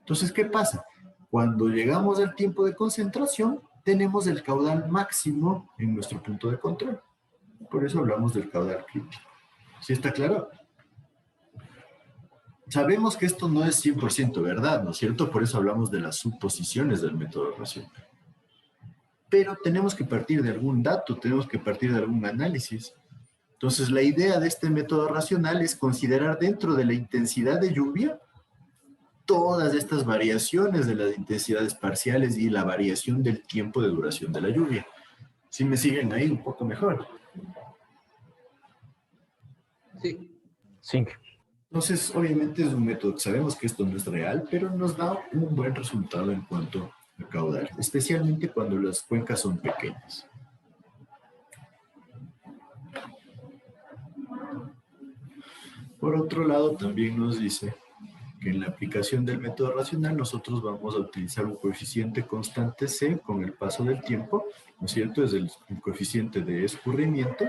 Entonces, ¿qué pasa? Cuando llegamos al tiempo de concentración, tenemos el caudal máximo en nuestro punto de control. Por eso hablamos del caudal crítico. ¿Sí está claro? Sabemos que esto no es 100% verdad, ¿no es cierto? Por eso hablamos de las suposiciones del método racional. Pero tenemos que partir de algún dato, tenemos que partir de algún análisis. Entonces, la idea de este método racional es considerar dentro de la intensidad de lluvia todas estas variaciones de las intensidades parciales y la variación del tiempo de duración de la lluvia. ¿Sí me siguen ahí un poco mejor? Sí. Sí. Entonces, obviamente es un método que sabemos que esto no es real, pero nos da un buen resultado en cuanto a caudal, especialmente cuando las cuencas son pequeñas. Por otro lado, también nos dice que en la aplicación del método racional nosotros vamos a utilizar un coeficiente constante C con el paso del tiempo, ¿no es cierto? Es el coeficiente de escurrimiento.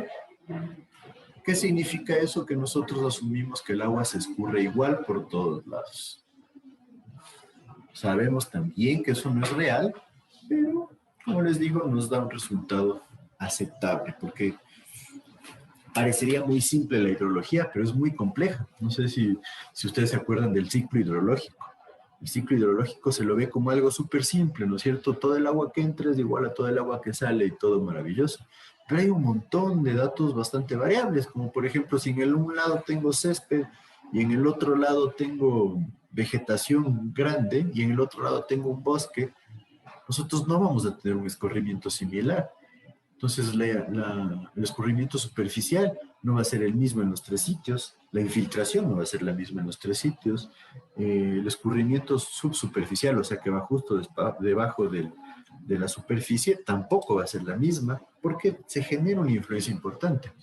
¿Qué significa eso? Que nosotros asumimos que el agua se escurre igual por todos lados. Sabemos también que eso no es real, pero, como les digo, nos da un resultado aceptable, porque parecería muy simple la hidrología, pero es muy compleja. No sé si ustedes se acuerdan del ciclo hidrológico. El ciclo hidrológico se lo ve como algo súper simple, ¿no es cierto? Todo el agua que entra es igual a todo el agua que sale y todo maravilloso. Pero hay un montón de datos bastante variables, como por ejemplo, si en un lado tengo césped y en el otro lado tengo vegetación grande y en el otro lado tengo un bosque, nosotros no vamos a tener un escurrimiento similar. Entonces, el escurrimiento superficial no va a ser el mismo en los tres sitios, la infiltración no va a ser la misma en los tres sitios, el escurrimiento subsuperficial, o sea que va justo debajo de la superficie, tampoco va a ser la misma, porque se genera una influencia importante.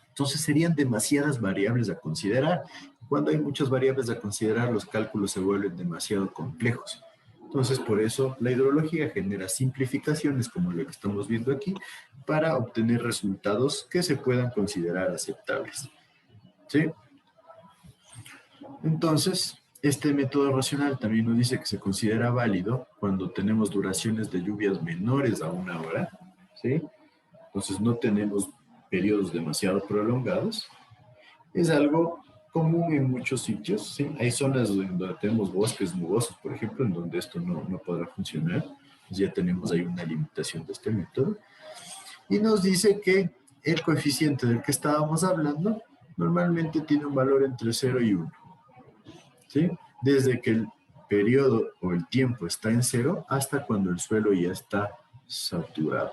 Entonces, serían demasiadas variables a considerar. Cuando hay muchas variables a considerar, los cálculos se vuelven demasiado complejos. Entonces, por eso la hidrología genera simplificaciones, como lo que estamos viendo aquí, para obtener resultados que se puedan considerar aceptables. ¿Sí? Entonces, este método racional también nos dice que se considera válido cuando tenemos duraciones de lluvias menores a 1 hora. ¿Sí? Entonces, no tenemos periodos demasiado prolongados. Es algo común en muchos sitios, ¿sí? Hay zonas donde tenemos bosques nubosos, por ejemplo, en donde esto no podrá funcionar. Pues ya tenemos ahí una limitación de este método. Y nos dice que el coeficiente del que estábamos hablando normalmente tiene un valor entre 0 y 1. ¿Sí? Desde que el periodo o el tiempo está en 0 hasta cuando el suelo ya está saturado.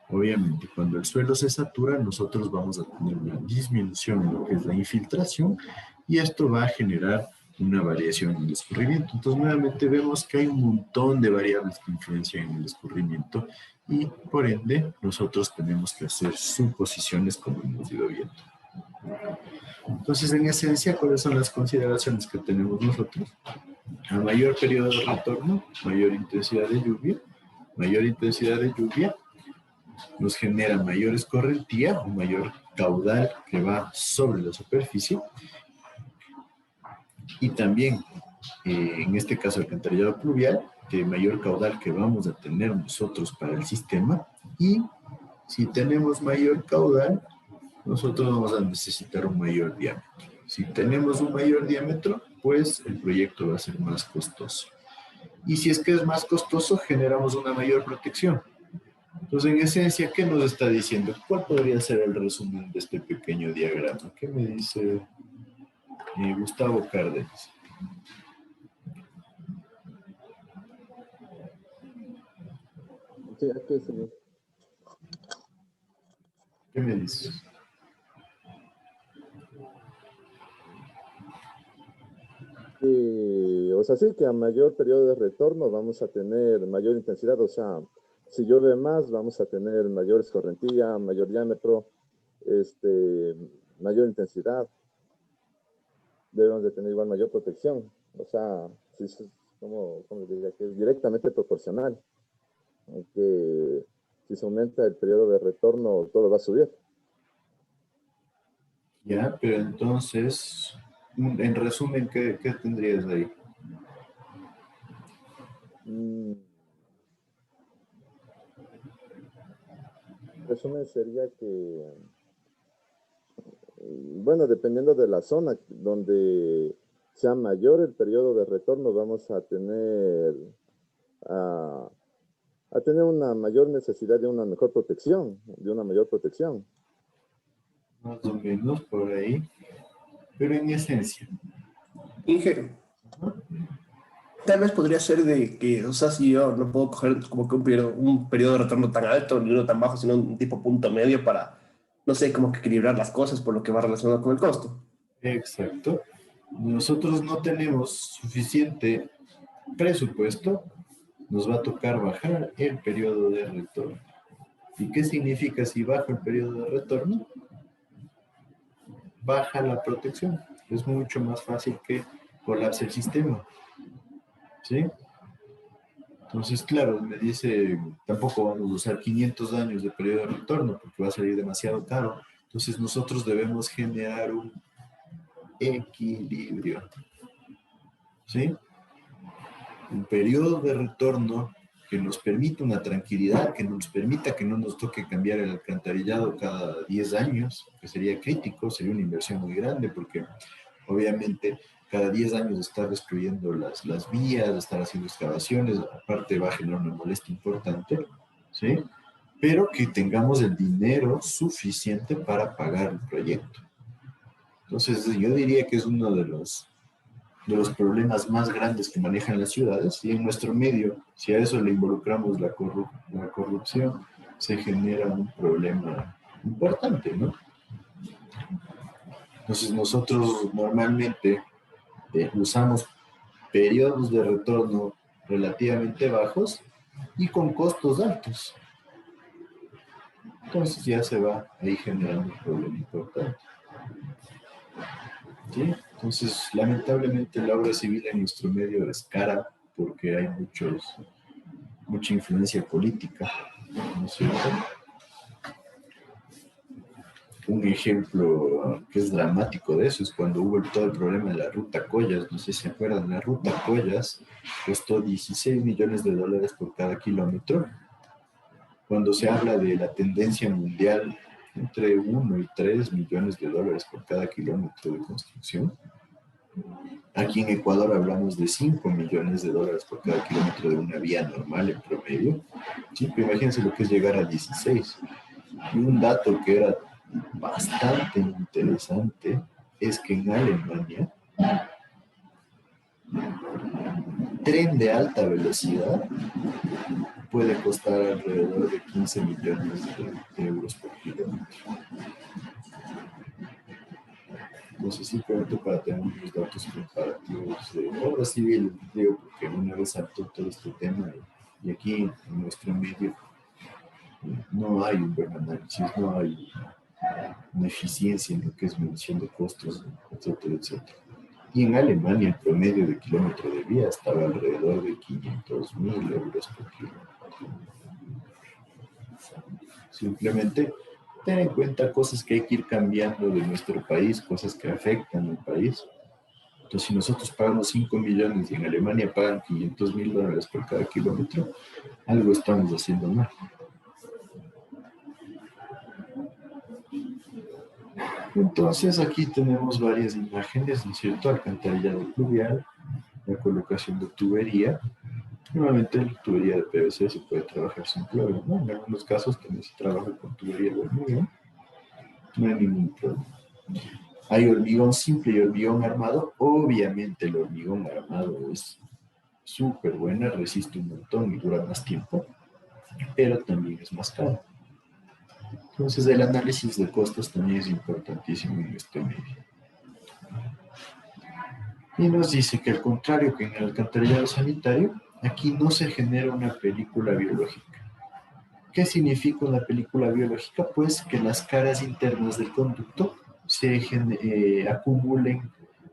Obviamente, cuando el suelo se satura, nosotros vamos a tener una disminución en lo que es la infiltración y esto va a generar una variación en el escurrimiento. Entonces, nuevamente vemos que hay un montón de variables que influencian en el escurrimiento y, por ende, nosotros tenemos que hacer suposiciones como hemos ido viendo. Entonces, en esencia, ¿cuáles son las consideraciones que tenemos nosotros? A mayor periodo de retorno, mayor intensidad de lluvia. Mayor intensidad de lluvia nos genera mayor escorrentía o mayor caudal que va sobre la superficie. Y también, en este caso, alcantarillado pluvial, que mayor caudal que vamos a tener nosotros para el sistema. Y si tenemos mayor caudal, nosotros vamos a necesitar un mayor diámetro. Si tenemos un mayor diámetro, pues el proyecto va a ser más costoso. Y si es que es más costoso, generamos una mayor protección. Entonces, en esencia, ¿qué nos está diciendo? ¿Cuál podría ser el resumen de este pequeño diagrama? ¿Qué me dice Gustavo Cárdenas? Sí, aquí sí. ¿Qué me dice? O sea, sí que a mayor periodo de retorno vamos a tener mayor intensidad, o sea, si llueve más vamos a tener mayor escorrentía, mayor diámetro, mayor intensidad. Debemos de tener igual mayor protección, o sea, sí, como diría, que es directamente proporcional. Que si se aumenta el periodo de retorno, todo va a subir. Ya, pero entonces, en resumen, ¿qué tendrías ahí? En resumen sería que, bueno, dependiendo de la zona donde sea mayor el periodo de retorno, vamos a tener una mayor necesidad de una mejor protección, de una mayor protección. Más o menos por ahí, pero en esencia. Inge, tal vez podría ser de que, o sea, si yo no puedo coger como que un periodo de retorno tan alto ni uno tan bajo, sino un tipo punto medio para, no sé, como que equilibrar las cosas por lo que va relacionado con el costo. Exacto. Nosotros no tenemos suficiente presupuesto, nos va a tocar bajar el periodo de retorno. ¿Y qué significa si baja el periodo de retorno? Baja la protección. Es mucho más fácil que colapse el sistema. ¿Sí? Entonces, claro, me dice, tampoco vamos a usar 500 años de periodo de retorno porque va a salir demasiado caro. Entonces, nosotros debemos generar un equilibrio. ¿Sí? Un periodo de retorno que nos permita una tranquilidad, que nos permita que no nos toque cambiar el alcantarillado cada 10 años, que sería crítico, sería una inversión muy grande porque obviamente cada 10 años estar destruyendo las vías, estar haciendo excavaciones, aparte va a generar una molestia importante, ¿sí? Pero que tengamos el dinero suficiente para pagar el proyecto. Entonces, yo diría que es uno de los problemas más grandes que manejan las ciudades, y en nuestro medio, si a eso le involucramos la corrupción, se genera un problema importante, ¿no? Entonces, nosotros normalmente usamos periodos de retorno relativamente bajos y con costos altos. Entonces ya se va ahí generando un problema importante. ¿Sí? Entonces, lamentablemente la obra civil en nuestro medio es cara porque hay mucha influencia política, ¿no es cierto? Un ejemplo que es dramático de eso es cuando hubo todo el problema de la ruta Collas. No sé si se acuerdan, la ruta Collas costó 16 millones de dólares por cada kilómetro. Cuando se habla de la tendencia mundial entre 1 y 3 millones de dólares por cada kilómetro de construcción. Aquí en Ecuador hablamos de 5 millones de dólares por cada kilómetro de una vía normal en promedio. Sí, pero imagínense lo que es llegar a 16. Y un dato que era bastante interesante es que en Alemania, tren de alta velocidad puede costar alrededor de 15 millones de euros por kilómetro. Entonces, simplemente para tener unos datos comparativos de obra civil, digo, porque una vez saltó todo este tema y aquí en nuestro medio no hay un buen análisis, no hay una eficiencia en lo que es medición de costos, etcétera, etcétera. Y en Alemania el promedio de kilómetro de vía estaba alrededor de 500.000 euros por kilómetro. Simplemente tener en cuenta cosas que hay que ir cambiando de nuestro país, cosas que afectan al país. Entonces, si nosotros pagamos 5 millones y en Alemania pagan 500.000 dólares por cada kilómetro, algo estamos haciendo mal. Entonces, aquí tenemos varias imágenes, ¿no es cierto? Alcantarillado pluvial, la colocación de tubería. Normalmente la tubería de PVC se puede trabajar sin cloro, ¿no? En algunos casos también se trabaja con tubería de hormigón. No hay ningún problema. Hay hormigón simple y hormigón armado. Obviamente el hormigón armado es súper buena, resiste un montón y dura más tiempo, pero también es más caro. Entonces el análisis de costos también es importantísimo en este medio. Y nos dice que al contrario que en el alcantarillado sanitario, aquí no se genera una película biológica. ¿Qué significa una película biológica? Pues que las caras internas del conducto se acumulen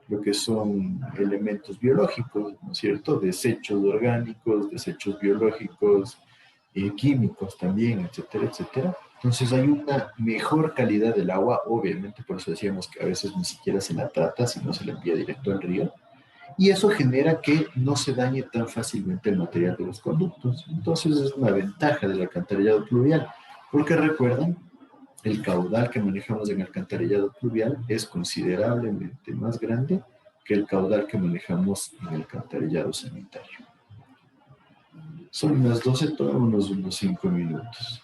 lo que son elementos biológicos, ¿no es cierto? Desechos orgánicos, desechos biológicos, químicos también, etcétera, etcétera. Entonces hay una mejor calidad del agua, obviamente, por eso decíamos que a veces ni siquiera se la trata, sino se la envía directo al río. Y eso genera que no se dañe tan fácilmente el material de los conductos. Entonces es una ventaja del alcantarillado pluvial, porque recuerdan, el caudal que manejamos en alcantarillado pluvial es considerablemente más grande que el caudal que manejamos en el alcantarillado sanitario. Son las 12, tomémonos unos 5 minutos.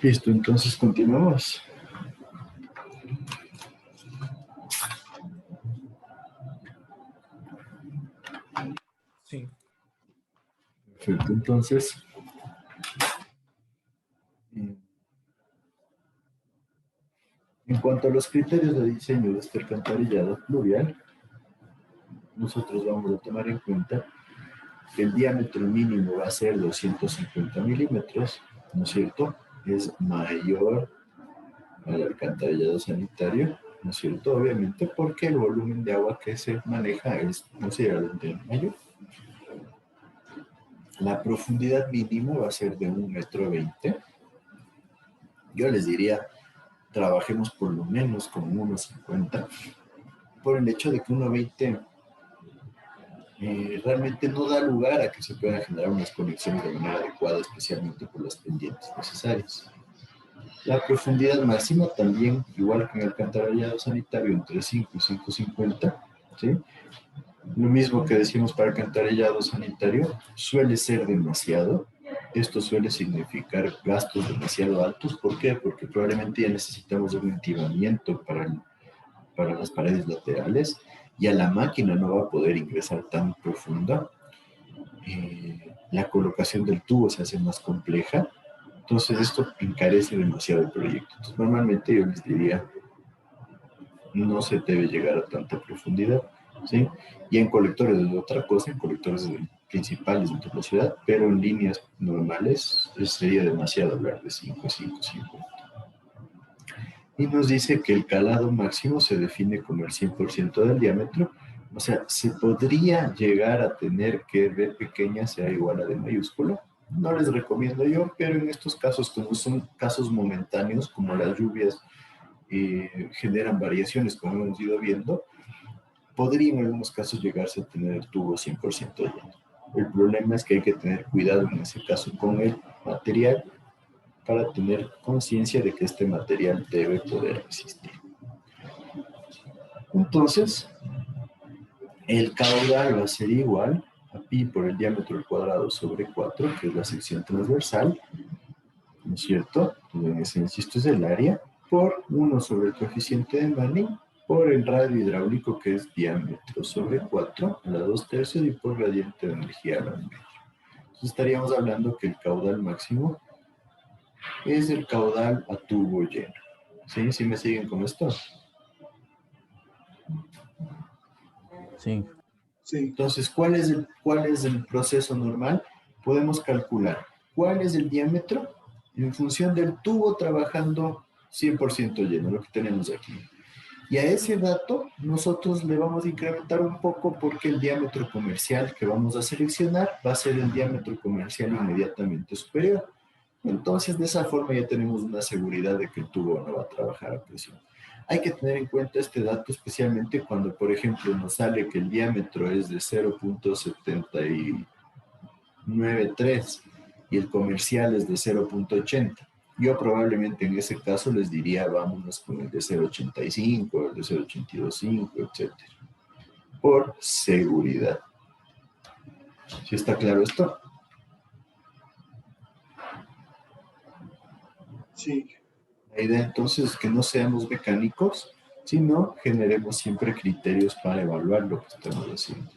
Listo, entonces continuamos. Sí. Perfecto, entonces, en cuanto a los criterios de diseño de este alcantarillado pluvial, nosotros vamos a tomar en cuenta que el diámetro mínimo va a ser 250 milímetros, ¿no es cierto? Es mayor al alcantarillado sanitario, ¿no es cierto? Obviamente porque el volumen de agua que se maneja es considerablemente mayor. La profundidad mínima va a ser de 1,20 m. Yo les diría, trabajemos por lo menos con 1,50 por el hecho de que 1,20 realmente no da lugar a que se puedan generar unas conexiones de manera adecuada, especialmente por las pendientes necesarias. La profundidad máxima también, igual que en el alcantarillado sanitario, entre 5 y 5,50, ¿sí? Lo mismo que decimos para el alcantarillado sanitario, suele ser demasiado. Esto suele significar gastos demasiado altos. ¿Por qué? Porque probablemente ya necesitamos un entibamiento para las paredes laterales. Ya la máquina no va a poder ingresar tan profunda. La colocación del tubo se hace más compleja. Entonces esto encarece demasiado el proyecto. Entonces normalmente yo les diría, no se debe llegar a tanta profundidad, ¿sí? Y en colectores es otra cosa, en colectores principales de la ciudad, pero en líneas normales sería demasiado hablar de 5, 5, 5. Y nos dice que el calado máximo se define como el 100% del diámetro. O sea, se podría llegar a tener que D pequeña sea igual a D mayúscula. No les recomiendo yo, pero en estos casos, como son casos momentáneos, como las lluvias generan variaciones, como hemos ido viendo, podría en algunos casos llegarse a tener el tubo 100% lleno. El problema es que hay que tener cuidado en ese caso con el material para tener conciencia de que este material debe poder resistir. Entonces, el caudal va a ser igual a pi por el diámetro al cuadrado sobre 4, que es la sección transversal, ¿no es cierto? En esencia esto es el área, por 1 sobre el coeficiente de Manning, por el radio hidráulico, que es diámetro sobre 4 a la 2/3 y por gradiente de energía a la 1/2. Entonces estaríamos hablando que el caudal máximo es el caudal a tubo lleno. ¿Sí? ¿Sí me siguen con esto? Sí. Sí. Entonces, ¿cuál es el proceso normal? Podemos calcular cuál es el diámetro en función del tubo trabajando 100% lleno, lo que tenemos aquí. Y a ese dato nosotros le vamos a incrementar un poco porque el diámetro comercial que vamos a seleccionar va a ser el diámetro comercial inmediatamente superior. Entonces, de esa forma ya tenemos una seguridad de que el tubo no va a trabajar a presión. Hay que tener en cuenta este dato especialmente cuando, por ejemplo, nos sale que el diámetro es de 0,793 y el comercial es de 0,80. Yo probablemente en ese caso les diría vámonos con el de 0,85, el de 0,825, etc. Por seguridad. ¿Sí está claro esto? Sí. La idea entonces es que no seamos mecánicos, sino generemos siempre criterios para evaluar lo que estamos haciendo.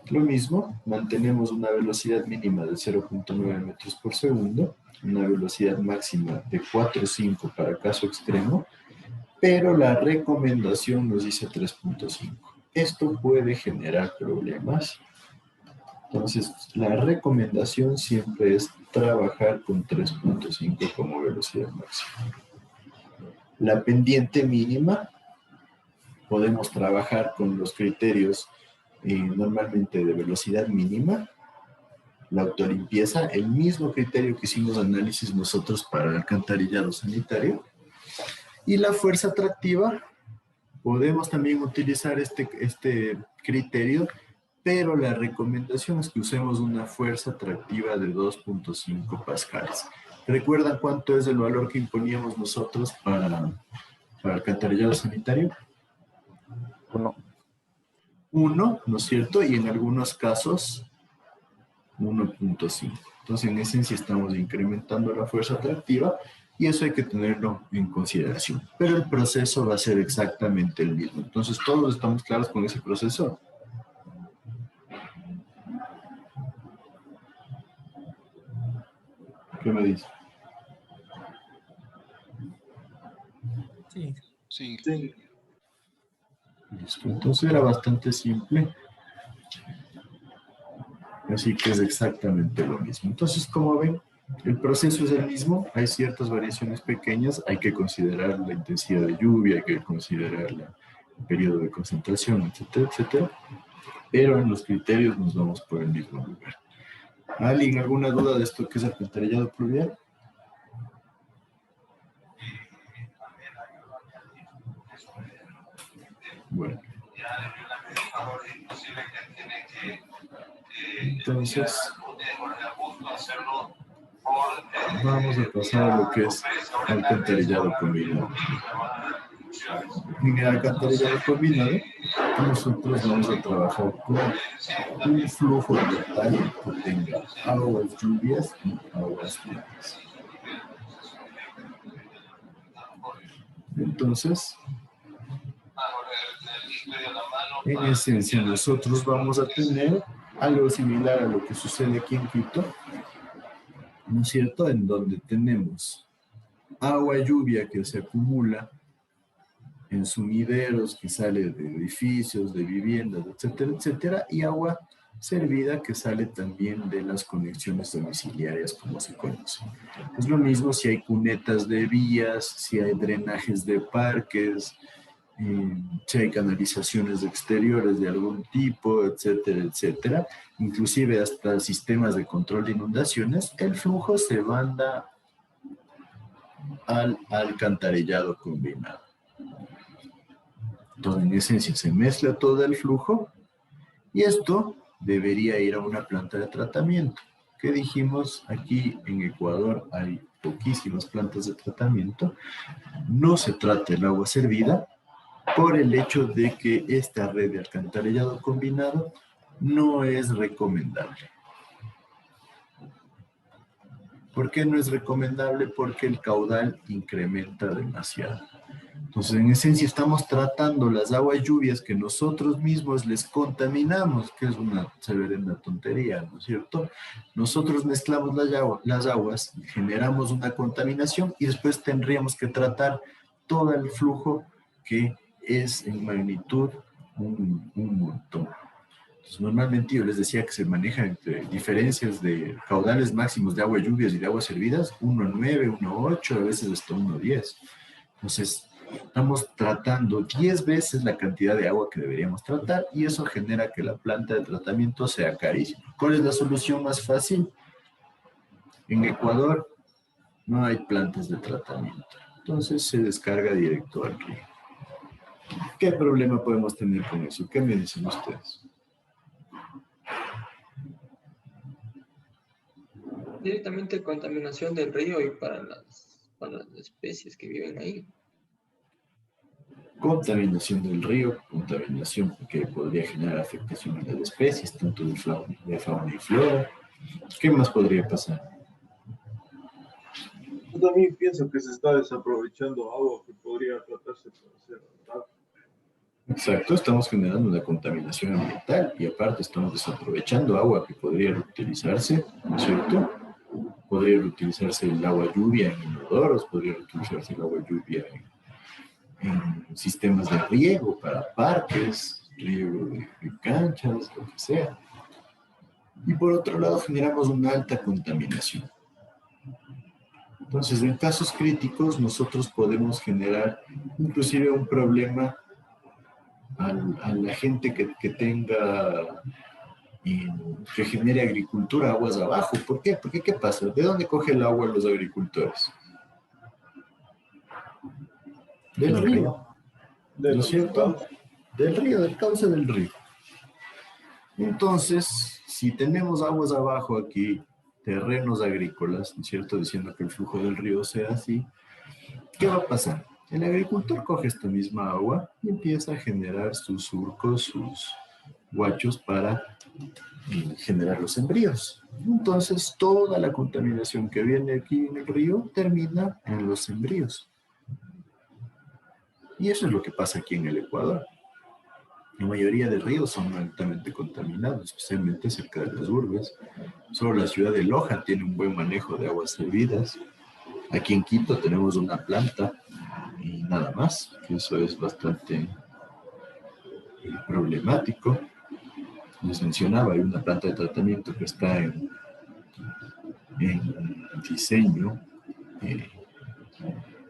Lo mismo, mantenemos una velocidad mínima de 0,9 metros por segundo, una velocidad máxima de 4,5 para caso extremo, pero la recomendación nos dice 3,5. Esto puede generar problemas. Entonces, la recomendación siempre es trabajar con 3,5 como velocidad máxima. La pendiente mínima, podemos trabajar con los criterios normalmente de velocidad mínima, la autolimpieza, el mismo criterio que hicimos análisis nosotros para el alcantarillado sanitario, y la fuerza atractiva, podemos también utilizar este criterio, pero la recomendación es que usemos una fuerza atractiva de 2,5 pascales. ¿Recuerdan cuánto es el valor que imponíamos nosotros para el alcantarillado sanitario? 1. 1, ¿no es cierto? Y en algunos casos 1.5. Entonces, en esencia, estamos incrementando la fuerza atractiva y eso hay que tenerlo en consideración. Pero el proceso va a ser exactamente el mismo. Entonces, ¿todos estamos claros con ese proceso? ¿Qué me dice? Sí. Sí. Listo. Entonces era bastante simple. Así que es exactamente lo mismo. Entonces, como ven, el proceso es el mismo. Hay ciertas variaciones pequeñas. Hay que considerar la intensidad de lluvia, hay que considerar el periodo de concentración, etcétera, etcétera. Pero en los criterios nos vamos por el mismo lugar. ¿Alguien alguna duda de esto que es alcantarillado pluvial? Bueno. Entonces, vamos a pasar a lo que es alcantarillado combinado. En el alcantarillado combinado, nosotros vamos a trabajar con un flujo total que tenga aguas lluvias y aguas frías. Entonces, en esencia, nosotros vamos a tener algo similar a lo que sucede aquí en Quito, ¿no es cierto? En donde tenemos agua lluvia que se acumula en sumideros que sale de edificios, de viviendas, etcétera, etcétera, y agua servida que sale también de las conexiones domiciliarias, como se conoce. Es lo mismo si hay cunetas de vías, si hay drenajes de parques, si hay canalizaciones exteriores de algún tipo, etcétera, etcétera. Inclusive hasta sistemas de control de inundaciones, el flujo se manda al alcantarillado combinado. Entonces, en esencia, se mezcla todo el flujo y esto debería ir a una planta de tratamiento. ¿Qué dijimos? Aquí en Ecuador hay poquísimas plantas de tratamiento. No se trata el agua servida por el hecho de que esta red de alcantarillado combinado no es recomendable. ¿Por qué no es recomendable? Porque el caudal incrementa demasiado. Entonces, en esencia, estamos tratando las aguas lluvias que nosotros mismos les contaminamos, que es una severenda tontería, ¿no es cierto? Nosotros mezclamos las aguas, generamos una contaminación y después tendríamos que tratar todo el flujo que es en magnitud un montón. Entonces, normalmente yo les decía que se manejan entre diferencias de caudales máximos de agua lluvias y de aguas servidas, 1.9, 1.8, a veces hasta 1.10. Entonces, estamos tratando 10 veces la cantidad de agua que deberíamos tratar y eso genera que la planta de tratamiento sea carísima. ¿Cuál es la solución más fácil? En Ecuador no hay plantas de tratamiento. Entonces se descarga directo al río. ¿Qué problema podemos tener con eso? ¿Qué me dicen ustedes? Directamente contaminación del río y para las especies que viven ahí. Contaminación del río, contaminación que podría generar afectación a las especies, tanto de fauna y flora. ¿Qué más podría pasar? Yo también pienso que se está desaprovechando agua que podría tratarse para hacer agua. Exacto, estamos generando una contaminación ambiental y aparte estamos desaprovechando agua que podría reutilizarse, ¿no es cierto? Podría reutilizarse el agua lluvia en inodoros, podría reutilizarse el agua lluvia en sistemas de riego para parques, riego de canchas, lo que sea. Y por otro lado generamos una alta contaminación. Entonces, en casos críticos, nosotros podemos generar inclusive un problema a la gente que tenga, que genere agricultura aguas abajo. ¿Por qué? Porque ¿qué pasa? ¿De dónde coge el agua los agricultores? Del río. ¿No es cierto? Del río, del cauce del río. Entonces, si tenemos aguas abajo aquí, terrenos agrícolas, ¿no es cierto? Diciendo que el flujo del río sea así, ¿qué va a pasar? El agricultor coge esta misma agua y empieza a generar sus surcos, sus guachos para generar los sembríos. Entonces, toda la contaminación que viene aquí en el río termina en los sembríos. Y eso es lo que pasa aquí en el Ecuador. La mayoría de ríos son altamente contaminados, especialmente cerca de las urbes. Solo la ciudad de Loja tiene un buen manejo de aguas servidas. Aquí en Quito tenemos una planta y nada más, que eso es bastante problemático. Les mencionaba, hay una planta de tratamiento que está en diseño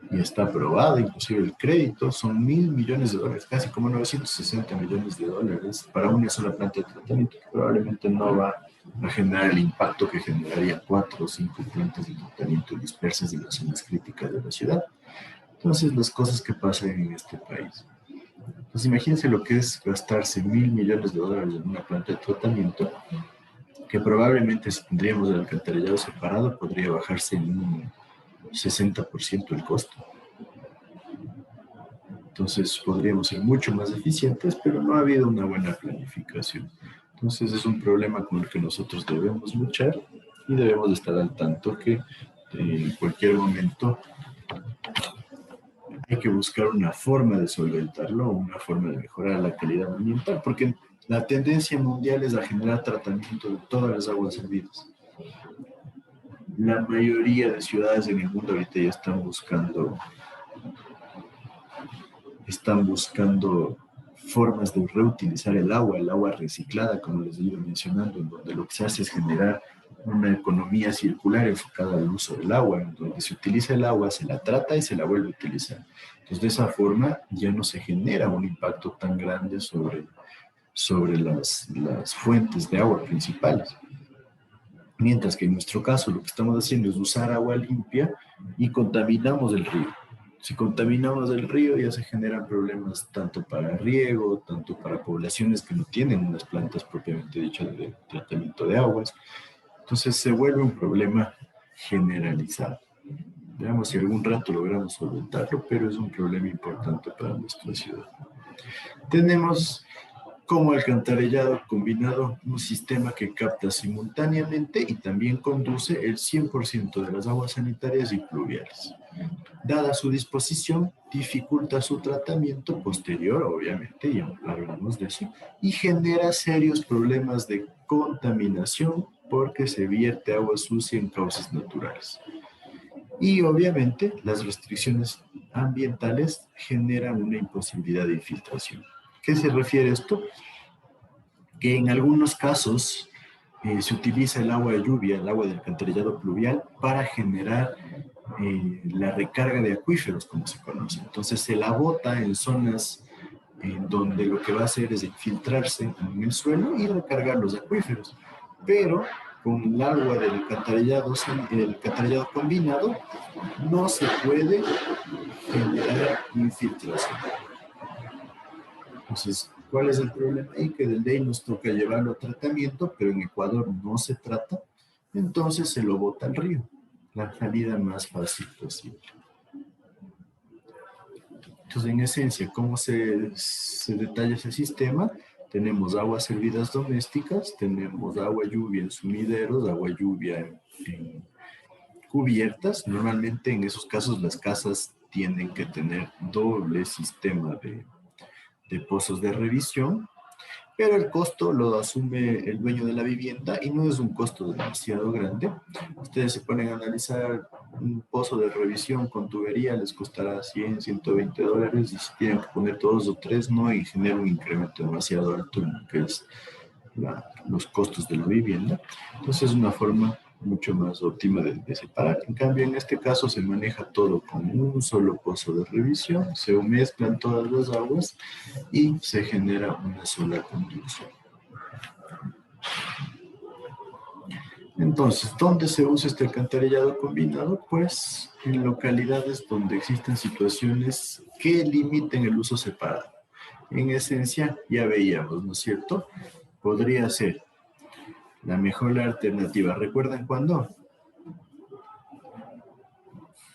y está aprobada, inclusive el crédito, son $1.000 millones, casi como 960 millones de dólares para una sola planta de tratamiento que probablemente no va a generar el impacto que generaría 4 o 5 plantas de tratamiento dispersas en las zonas críticas de la ciudad. Entonces, las cosas que pasan en este país. Pues imagínense lo que es gastarse $1.000 millones de dólares en una planta de tratamiento, que probablemente si tendríamos el alcantarillado separado podría bajarse en un 60% el costo. Entonces podríamos ser mucho más eficientes, pero no ha habido una buena planificación. Entonces es un problema con el que nosotros debemos luchar y debemos estar al tanto que en cualquier momento hay que buscar una forma de solventarlo, una forma de mejorar la calidad ambiental, porque la tendencia mundial es a generar tratamiento de todas las aguas servidas. La mayoría de ciudades en el mundo ahorita ya están buscando formas de reutilizar el agua reciclada, como les he ido mencionando, en donde lo que se hace es generar una economía circular enfocada al uso del agua, en donde se utiliza el agua, se la trata y se la vuelve a utilizar. Entonces, de esa forma ya no se genera un impacto tan grande sobre las fuentes de agua principales. Mientras que en nuestro caso lo que estamos haciendo es usar agua limpia y contaminamos el río. Si contaminamos el río ya se generan problemas tanto para riego, tanto para poblaciones que no tienen unas plantas propiamente dichas de tratamiento de aguas. Entonces se vuelve un problema generalizado. Veamos si algún rato logramos solventarlo, pero es un problema importante para nuestra ciudad. Tenemos como alcantarillado combinado un sistema que capta simultáneamente y también conduce el 100% de las aguas sanitarias y pluviales. Dada su disposición, dificulta su tratamiento posterior, obviamente, ya hablamos de eso, y genera serios problemas de contaminación porque se vierte agua sucia en cauces naturales. Y obviamente las restricciones ambientales generan una imposibilidad de infiltración. ¿Qué se refiere a esto? Que en algunos casos se utiliza el agua de lluvia, el agua del alcantarillado pluvial, para generar la recarga de acuíferos, como se conoce. Entonces se la bota en zonas donde lo que va a hacer es infiltrarse en el suelo y recargar los acuíferos. Pero con el agua del alcantarillado combinado no se puede generar infiltración. Entonces, ¿cuál es el problema ahí? Que del ley nos toca llevarlo a tratamiento, pero en Ecuador no se trata, entonces se lo bota al río, la salida más fácil posible. Entonces, en esencia, ¿cómo se detalla ese sistema? Tenemos aguas servidas domésticas, tenemos agua lluvia en sumideros, agua lluvia en cubiertas. Normalmente en esos casos las casas tienen que tener doble sistema de pozos de revisión, pero el costo lo asume el dueño de la vivienda y no es un costo demasiado grande. Ustedes se ponen a analizar un pozo de revisión con tubería, les costará 100, 120 dólares, y si tienen que poner 2 o 3 no, y genera un incremento demasiado alto en lo que es los costos de la vivienda. Entonces es una forma mucho más óptima de separar. En cambio, en este caso se maneja todo con un solo pozo de revisión, se mezclan todas las aguas y se genera una sola conducción. Entonces, ¿dónde se usa este alcantarillado combinado? Pues en localidades donde existen situaciones que limiten el uso separado. En esencia, ya veíamos, ¿no es cierto? Podría ser la mejor alternativa. ¿Recuerdan cuándo?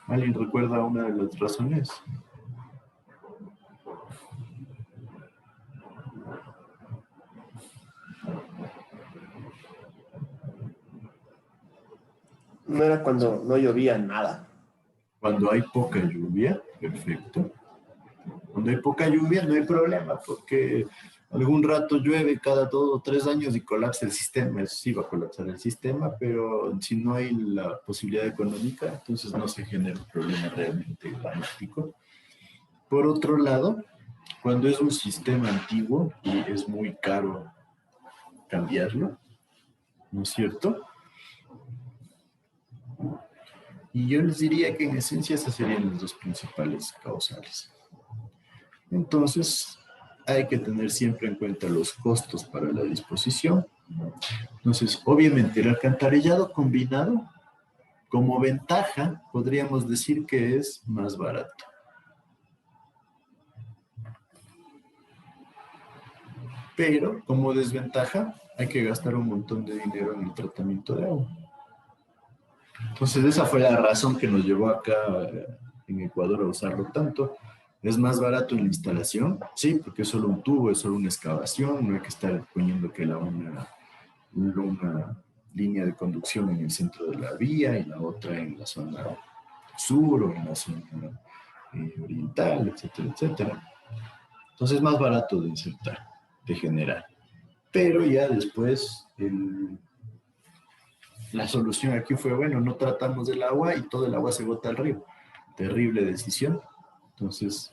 ¿Alguien recuerda una de las razones? No era cuando no llovía nada. Cuando hay poca lluvia, perfecto. Cuando hay poca lluvia no hay problema, porque algún rato llueve cada 2 o 3 años y colapsa el sistema. Eso sí va a colapsar el sistema, pero si no hay la posibilidad económica, entonces no se genera un problema realmente dramático. Por otro lado, cuando es un sistema antiguo y es muy caro cambiarlo, ¿no es cierto? Y yo les diría que en esencia esas serían las dos principales causales. Entonces, hay que tener siempre en cuenta los costos para la disposición. Entonces, obviamente, el alcantarillado combinado, como ventaja, podríamos decir que es más barato. Pero, como desventaja, hay que gastar un montón de dinero en el tratamiento de agua. Entonces, esa fue la razón que nos llevó acá en Ecuador a usarlo tanto. Es más barato en la instalación, sí, porque es solo un tubo, es solo una excavación, no hay que estar poniendo que una línea de conducción en el centro de la vía y la otra en la zona sur o en la zona oriental, etcétera, etcétera. Entonces es más barato de insertar, de generar. Pero ya después la solución aquí fue, bueno, no tratamos del agua y todo el agua se bota al río. Terrible decisión. Entonces,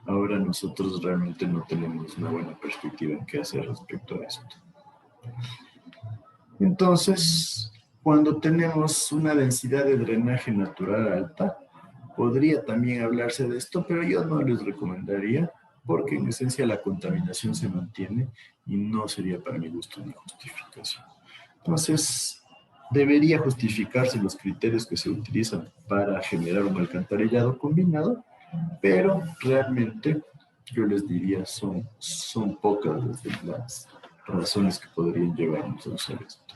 ahora nosotros realmente no tenemos una buena perspectiva en qué hacer respecto a esto. Entonces, cuando tenemos una densidad de drenaje natural alta, podría también hablarse de esto, pero yo no les recomendaría, porque en esencia la contaminación se mantiene y no sería para mi gusto ni justificación. Entonces, debería justificarse los criterios que se utilizan para generar un alcantarillado combinado, pero realmente yo les diría son pocas las razones que podrían llevarnos a usar esto.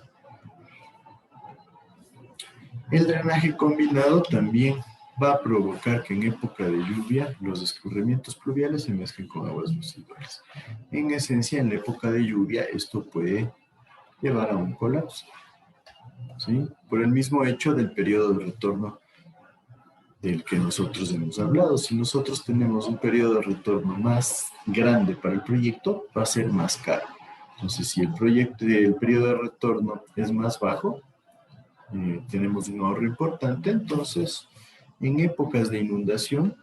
El drenaje combinado también va a provocar que en época de lluvia los escurrimientos pluviales se mezclen con aguas residuales. En esencia, en la época de lluvia esto puede llevar a un colapso, ¿sí? Por el mismo hecho del periodo de retorno del que nosotros hemos hablado. Si nosotros tenemos un periodo de retorno más grande para el proyecto, va a ser más caro. Entonces, si el periodo de retorno es más bajo, tenemos un ahorro importante. Entonces, en épocas de inundación,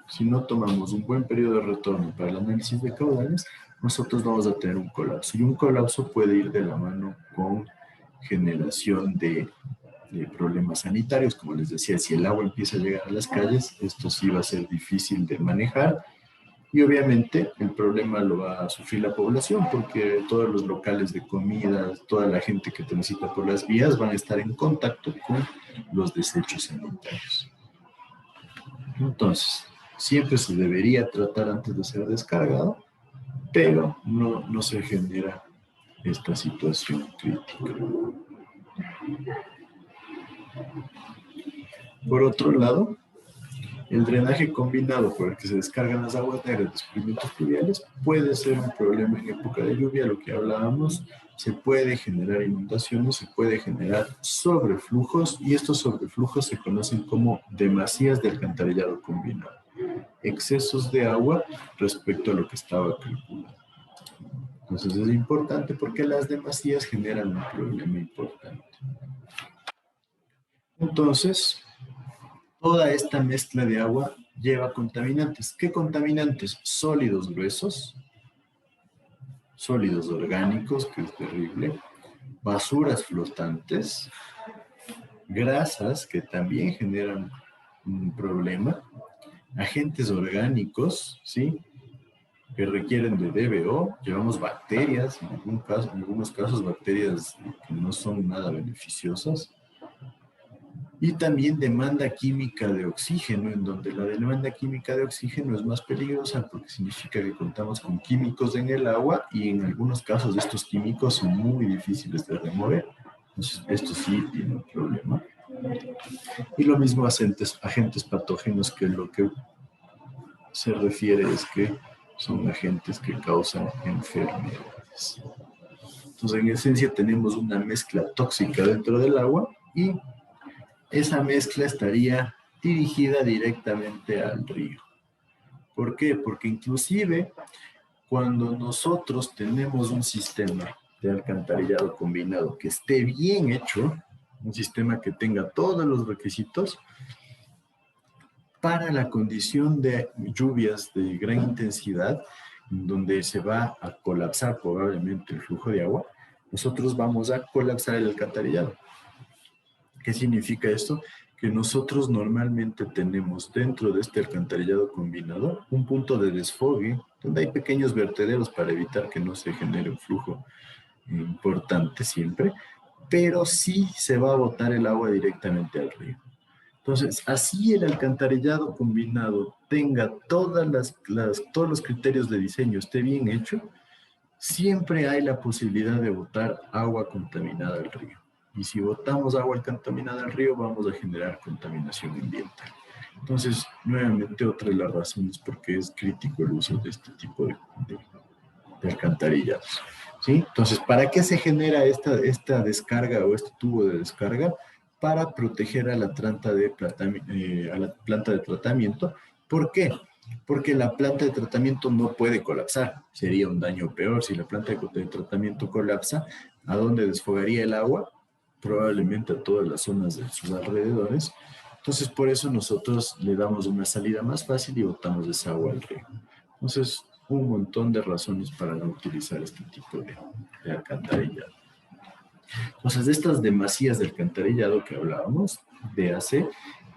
si no tomamos un buen periodo de retorno para el análisis de caudales, nosotros vamos a tener un colapso. Y un colapso puede ir de la mano con generación de problemas sanitarios. Como les decía, si el agua empieza a llegar a las calles, esto sí va a ser difícil de manejar y obviamente el problema lo va a sufrir la población porque todos los locales de comida, toda la gente que transita por las vías van a estar en contacto con los desechos sanitarios. Entonces, siempre se debería tratar antes de ser descargado, pero no se genera esta situación crítica. Por otro lado, el drenaje combinado por el que se descargan las aguas negras de escurrimientos pluviales puede ser un problema en época de lluvia, lo que hablábamos. Se puede generar inundaciones, se puede generar sobreflujos y estos sobreflujos se conocen como demasías de alcantarillado combinado. Excesos de agua respecto a lo que estaba calculado. Entonces es importante porque las demasías generan un problema importante. Entonces, toda esta mezcla de agua lleva contaminantes. ¿Qué contaminantes? Sólidos gruesos, sólidos orgánicos, que es terrible, basuras flotantes, grasas que también generan un problema, agentes orgánicos, ¿sí?, que requieren de DBO, llevamos bacterias, en algunos casos bacterias que no son nada beneficiosas, y también demanda química de oxígeno, en donde la demanda química de oxígeno es más peligrosa porque significa que contamos con químicos en el agua y en algunos casos estos químicos son muy difíciles de remover. Entonces, esto sí tiene un problema. Y lo mismo agentes patógenos, que lo que se refiere es que son agentes que causan enfermedades. Entonces, en esencia tenemos una mezcla tóxica dentro del agua y esa mezcla estaría dirigida directamente al río. ¿Por qué? Porque inclusive cuando nosotros tenemos un sistema de alcantarillado combinado que esté bien hecho, un sistema que tenga todos los requisitos, para la condición de lluvias de gran intensidad, donde se va a colapsar probablemente el flujo de agua, nosotros vamos a colapsar el alcantarillado. ¿Qué significa esto? Que nosotros normalmente tenemos dentro de este alcantarillado combinado un punto de desfogue, donde hay pequeños vertederos para evitar que no se genere un flujo importante siempre, pero sí se va a botar el agua directamente al río. Entonces, así el alcantarillado combinado tenga todos los criterios de diseño, esté bien hecho, siempre hay la posibilidad de botar agua contaminada al río. Y si botamos agua contaminada al río, vamos a generar contaminación ambiental. Entonces, nuevamente, otra de las razones por qué es crítico el uso de este tipo de alcantarillados. ¿Sí? Entonces, ¿para qué se genera esta descarga o este tubo de descarga? Para proteger a la planta de tratamiento. ¿Por qué? Porque la planta de tratamiento no puede colapsar. Sería un daño peor. Si la planta de tratamiento colapsa, ¿a dónde desfogaría el agua? Probablemente a todas las zonas de sus alrededores. Entonces, por eso nosotros le damos una salida más fácil y botamos esa agua al río. Entonces, un montón de razones para no utilizar este tipo de alcantarillado. Entonces, estas demasías de alcantarillado que hablábamos, véase,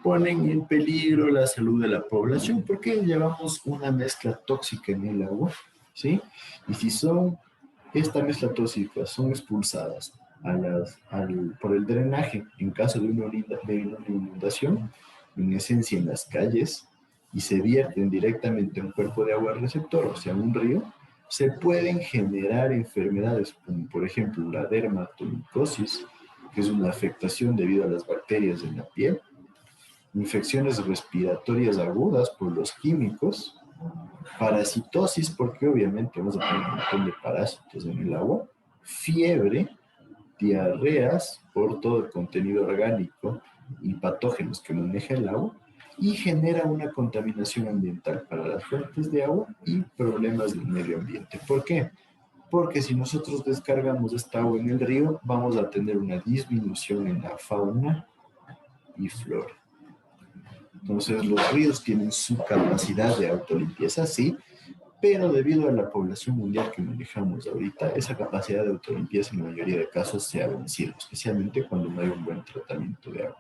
ponen en peligro la salud de la población porque llevamos una mezcla tóxica en el agua, ¿sí? Y si esta mezcla tóxica son expulsadas por el drenaje en caso de una inundación, en esencia en las calles, y se vierten directamente a un cuerpo de agua receptor, o sea, un río, se pueden generar enfermedades como, por ejemplo, la dermatomicosis, que es una afectación debido a las bacterias en la piel, infecciones respiratorias agudas por los químicos, parasitosis, porque obviamente vamos a tener un montón de parásitos en el agua, fiebre, diarreas por todo el contenido orgánico y patógenos que maneja el agua, y genera una contaminación ambiental para las fuentes de agua y problemas del medio ambiente. ¿Por qué? Porque si nosotros descargamos esta agua en el río, vamos a tener una disminución en la fauna y flora. Entonces, los ríos tienen su capacidad de autolimpieza, sí, pero debido a la población mundial que manejamos ahorita, esa capacidad de autolimpieza en la mayoría de casos se ha vencido, especialmente cuando no hay un buen tratamiento de agua.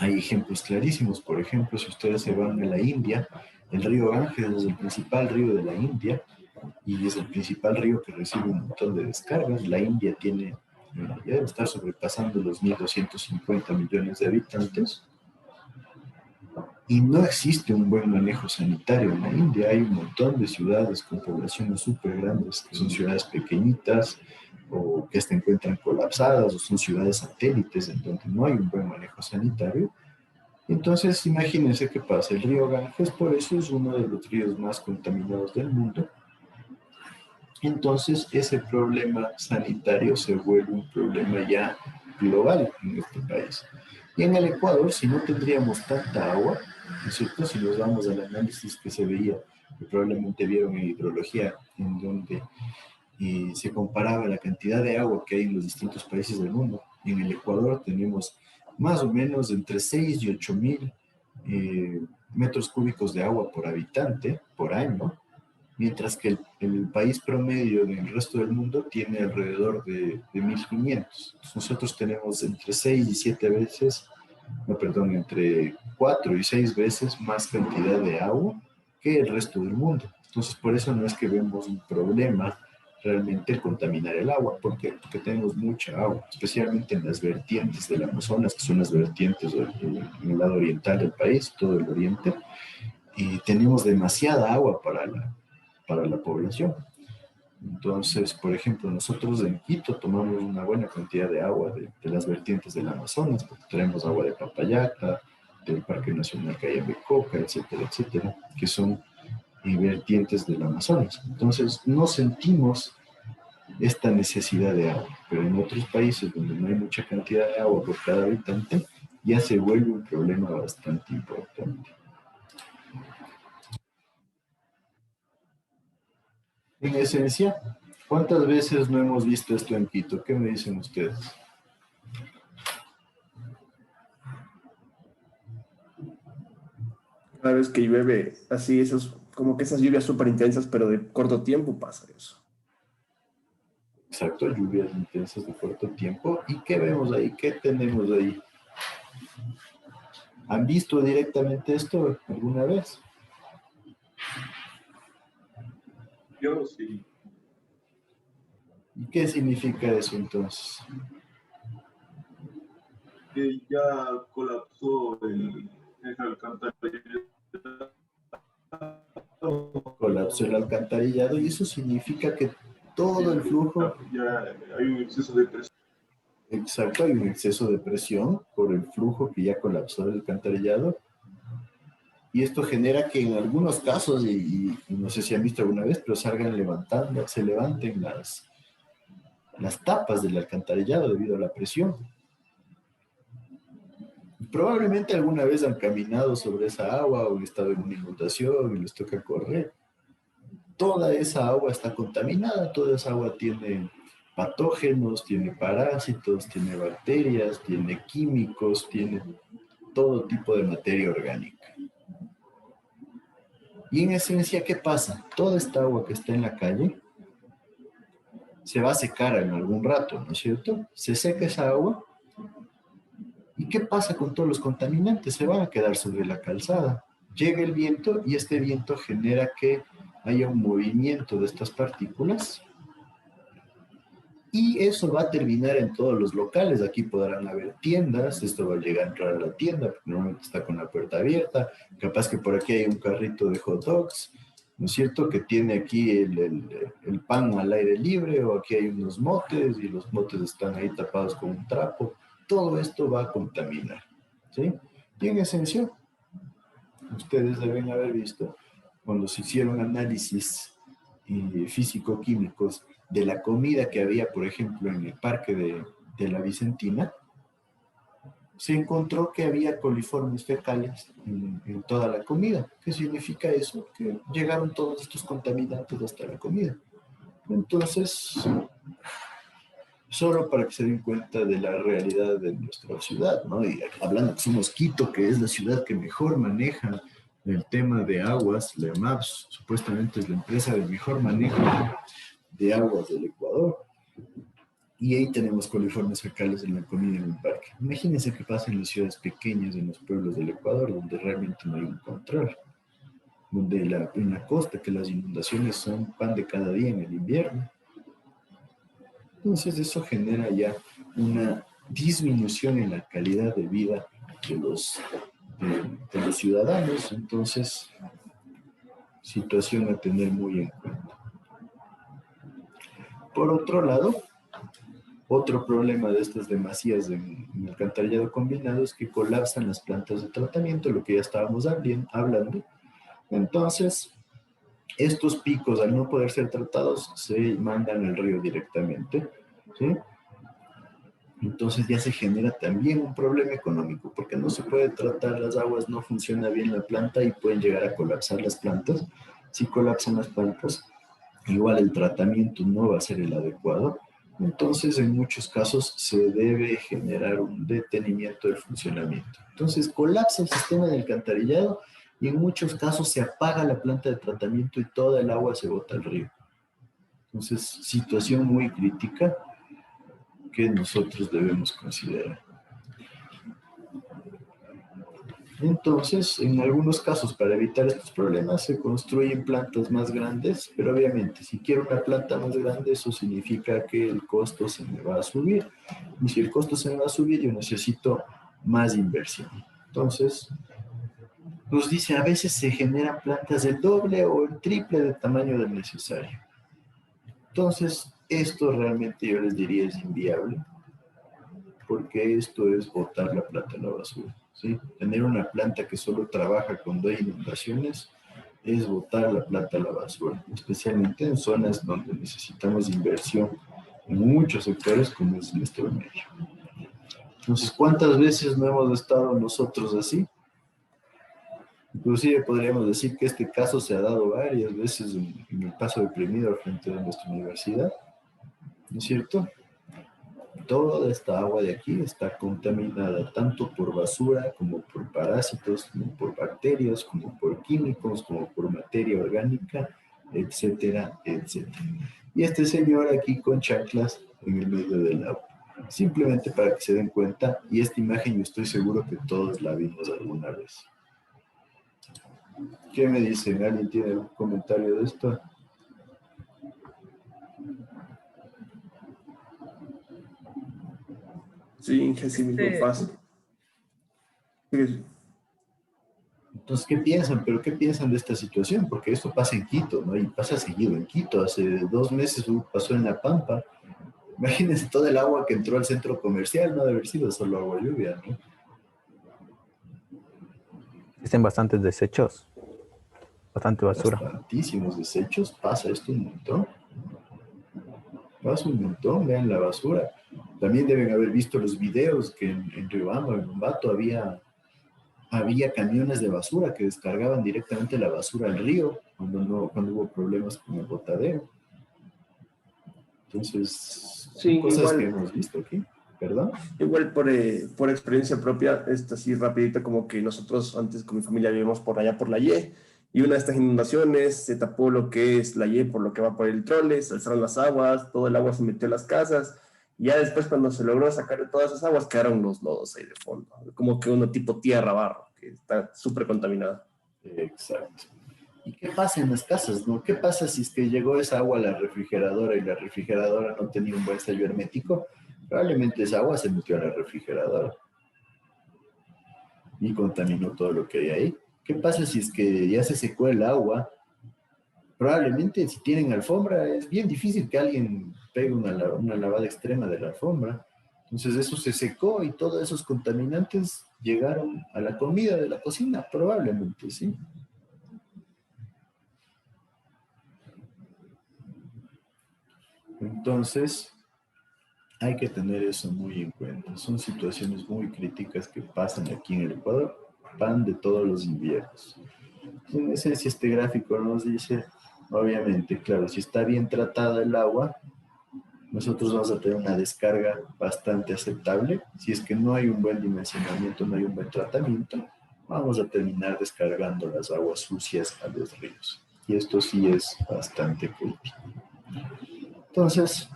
Hay ejemplos clarísimos. Por ejemplo, si ustedes se van a la India, el río Ganges es el principal río de la India y es el principal río que recibe un montón de descargas. La India tiene, ya debe estar sobrepasando los 1.250 millones de habitantes y no existe un buen manejo sanitario en la India. Hay un montón de ciudades con poblaciones súper grandes, que son ciudades pequeñitas, o que se encuentran colapsadas, o son ciudades satélites en donde no hay un buen manejo sanitario. Entonces, imagínense qué pasa. El río Ganges, por eso, es uno de los ríos más contaminados del mundo. Entonces, ese problema sanitario se vuelve un problema ya global en este país. Y en el Ecuador, si no tendríamos tanta agua, ¿no es cierto? Si nos vamos al análisis que se veía, que probablemente vieron en hidrología, en donde se comparaba la cantidad de agua que hay en los distintos países del mundo. En el Ecuador tenemos más o menos entre 6 y 8 mil metros cúbicos de agua por habitante por año, mientras que el país promedio del resto del mundo tiene alrededor de 1.500. Nosotros tenemos entre 6 y 7 veces, entre 4 y 6 veces más cantidad de agua que el resto del mundo. Entonces, por eso no es que vemos un problema realmente contaminar el agua. ¿Por qué? Porque tenemos mucha agua, especialmente en las vertientes del Amazonas, que son las vertientes en el lado oriental del país, todo el oriente, y tenemos demasiada agua para la población. Entonces, por ejemplo, nosotros en Quito tomamos una buena cantidad de agua de las vertientes del Amazonas, porque tenemos agua de Papayaca, del Parque Nacional Cayambe-Coca, etcétera, etcétera, que son vertientes del Amazonas. Entonces, no sentimos esta necesidad de agua. Pero en otros países donde no hay mucha cantidad de agua por cada habitante, ya se vuelve un problema bastante importante. En esencia, ¿cuántas veces no hemos visto esto en Quito? ¿Qué me dicen ustedes? Cada vez que llueve así, esos, como que esas lluvias súper intensas, pero de corto tiempo pasa eso. Exacto, lluvias intensas de corto tiempo. ¿Y qué vemos ahí? ¿Qué tenemos ahí? ¿Han visto directamente esto alguna vez? Yo sí. ¿Y qué significa eso entonces? Que ya colapsó el alcantarillado. Colapsó el alcantarillado y eso significa que todo el flujo... Ya hay un exceso de presión. Exacto, hay un exceso de presión por el flujo que ya colapsó el alcantarillado. Y esto genera que en algunos casos, y no sé si han visto alguna vez, pero se levanten las tapas del alcantarillado debido a la presión. Probablemente alguna vez han caminado sobre esa agua o han estado en una inundación y les toca correr. Toda esa agua está contaminada, toda esa agua tiene patógenos, tiene parásitos, tiene bacterias, tiene químicos, tiene todo tipo de materia orgánica. Y en esencia, ¿qué pasa? Toda esta agua que está en la calle se va a secar en algún rato, ¿no es cierto? Se seca esa agua. ¿Y qué pasa con todos los contaminantes? Se van a quedar sobre la calzada. Llega el viento y este viento genera que haya un movimiento de estas partículas y eso va a terminar en todos los locales. Aquí podrán haber tiendas, esto va a llegar a entrar a la tienda, porque normalmente está con la puerta abierta, capaz que por aquí hay un carrito de hot dogs, ¿no es cierto? Que tiene aquí el pan al aire libre, o aquí hay unos motes y los motes están ahí tapados con un trapo. Todo esto va a contaminar, ¿sí? Y en esencia, ustedes deben haber visto, cuando se hicieron análisis físico-químicos de la comida que había, por ejemplo, en el parque de la Vicentina, se encontró que había coliformes fecales en toda la comida. ¿Qué significa eso? Que llegaron todos estos contaminantes hasta la comida. Entonces, solo para que se den cuenta de la realidad de nuestra ciudad, ¿no? Y hablando que somos Quito, que es la ciudad que mejor maneja el tema de aguas, la EMAPS supuestamente es la empresa de mejor manejo de aguas del Ecuador. Y ahí tenemos coliformes fecales en la comida en el parque. Imagínense qué pasa en las ciudades pequeñas, en los pueblos del Ecuador, donde realmente no hay un control. Donde en la costa, que las inundaciones son pan de cada día en el invierno. Entonces eso genera ya una disminución en la calidad de vida de los ciudadanos. Entonces, situación a tener muy en cuenta. Por otro lado, otro problema de estas demasías en alcantarillado combinado es que colapsan las plantas de tratamiento, lo que ya estábamos hablando. Entonces, estos picos, al no poder ser tratados, se mandan al río directamente, ¿sí? Entonces ya se genera también un problema económico, porque no se puede tratar las aguas, no funciona bien la planta y pueden llegar a colapsar las plantas. Si colapsan las plantas, igual el tratamiento no va a ser el adecuado. Entonces, en muchos casos se debe generar un detenimiento del funcionamiento. Entonces, colapsa el sistema de alcantarillado y en muchos casos se apaga la planta de tratamiento y toda el agua se bota al río. Entonces, situación muy crítica que nosotros debemos considerar. Entonces, en algunos casos, para evitar estos problemas, se construyen plantas más grandes, pero obviamente, si quiero una planta más grande, eso significa que el costo se me va a subir. Y si el costo se me va a subir, yo necesito más inversión. Entonces, nos dice, a veces se generan plantas del doble o el triple de tamaño del necesario. Entonces, esto realmente yo les diría es inviable, porque esto es botar la plata en la basura. ¿Sí? Tener una planta que solo trabaja cuando hay inundaciones es botar la plata a la basura, especialmente en zonas donde necesitamos inversión en muchos sectores como es nuestro medio. Entonces, ¿cuántas veces no hemos estado nosotros así? Inclusive podríamos decir que este caso se ha dado varias veces en el Paso Deprimido al frente de nuestra universidad, ¿no es cierto? Toda esta agua de aquí está contaminada tanto por basura como por parásitos, como por bacterias, como por químicos, como por materia orgánica, etcétera, etcétera. Y este señor aquí con chanclas en el medio del agua. Simplemente para que se den cuenta, y esta imagen yo estoy seguro que todos la vimos alguna vez. ¿Qué me dicen? ¿Alguien tiene algún comentario de esto? Sí, así mismo pasa. Entonces, ¿qué piensan? ¿Pero qué piensan de esta situación? Porque esto pasa en Quito, ¿no? Y pasa seguido en Quito. Hace 2 meses pasó en La Pampa. Imagínense todo el agua que entró al centro comercial, no debe haber sido solo agua lluvia, ¿no? Existen bastantes desechos, bastante basura. Bastantísimos desechos, pasa esto un montón. Pasa un montón, vean la basura. También deben haber visto los videos que en Riobamba, en Ambato, había camiones de basura que descargaban directamente la basura al río cuando hubo problemas con el botadero. Entonces, sí, cosas igual, que hemos visto aquí, ¿verdad? Igual por experiencia propia, así rapidito, como que nosotros antes con mi familia vivimos por allá por la y una de estas inundaciones se tapó lo que es la por lo que va por el trole, se alzaron las aguas, todo el agua se metió a las casas, y ya después cuando se logró sacar de todas esas aguas quedaron los lodos ahí de fondo, como que uno tipo tierra, barro, que está súper contaminada. Exacto. ¿Y qué pasa en las casas, no? ¿Qué pasa si es que llegó esa agua a la refrigeradora y la refrigeradora no tenía un buen sello hermético? Probablemente esa agua se metió a la refrigeradora y contaminó todo lo que hay ahí. ¿Qué pasa si es que ya se secó el agua? Probablemente si tienen alfombra es bien difícil que alguien pegue una lavada extrema de la alfombra. Entonces eso se secó y todos esos contaminantes llegaron a la comida de la cocina, probablemente, sí. Entonces, hay que tener eso muy en cuenta. Son situaciones muy críticas que pasan aquí en el Ecuador, pan de todos los inviernos. En esencia, este gráfico nos dice, obviamente, claro, si está bien tratada el agua, nosotros vamos a tener una descarga bastante aceptable. Si es que no hay un buen dimensionamiento, no hay un buen tratamiento, vamos a terminar descargando las aguas sucias a los ríos. Y esto sí es bastante crítico. Entonces,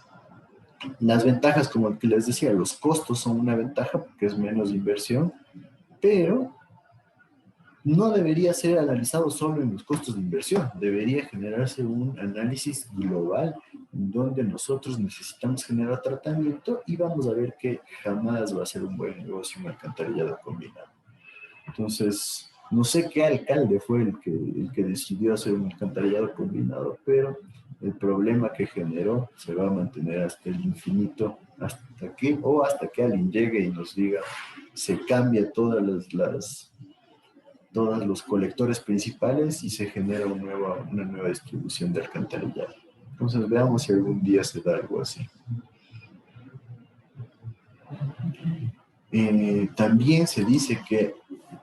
las ventajas, como el que les decía, los costos son una ventaja porque es menos inversión, pero no debería ser analizado solo en los costos de inversión, debería generarse un análisis global en donde nosotros necesitamos generar tratamiento y vamos a ver que jamás va a ser un buen negocio un alcantarillado combinado. Entonces, no sé qué alcalde fue el que decidió hacer un alcantarillado combinado, pero el problema que generó se va a mantener hasta el infinito, hasta que alguien llegue y nos diga, se cambia todos los colectores principales y se genera una nueva distribución de alcantarillado. Entonces veamos si algún día se da algo así. También se dice que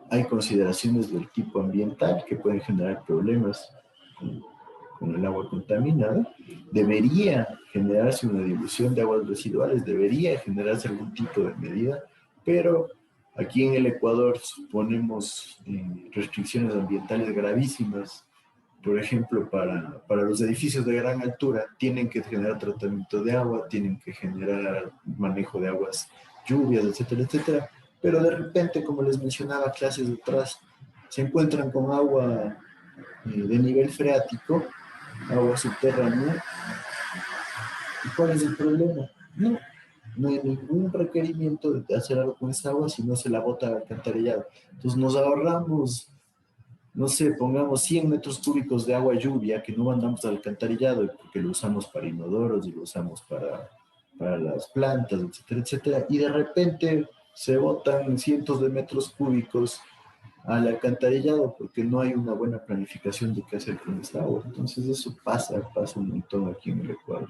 hay consideraciones del tipo ambiental que pueden generar problemas con el agua contaminada. Debería generarse una dilución de aguas residuales, debería generarse algún tipo de medida, pero aquí en el Ecuador ponemos restricciones ambientales gravísimas. Por ejemplo, para los edificios de gran altura tienen que generar tratamiento de agua, tienen que generar manejo de aguas lluvias, etcétera, etcétera. Pero de repente, como les mencionaba clases atrás, se encuentran con agua de nivel freático, agua subterránea. ¿Y cuál es el problema? No hay ningún requerimiento de hacer algo con esa agua si no se la bota al alcantarillado. Entonces nos ahorramos, no sé, pongamos 100 metros cúbicos de agua lluvia que no mandamos al alcantarillado porque lo usamos para inodoros y lo usamos para las plantas, etcétera, etcétera. Y de repente se botan cientos de metros cúbicos al alcantarillado porque no hay una buena planificación de qué hacer con esta agua. Entonces eso pasa un montón aquí en el Ecuador.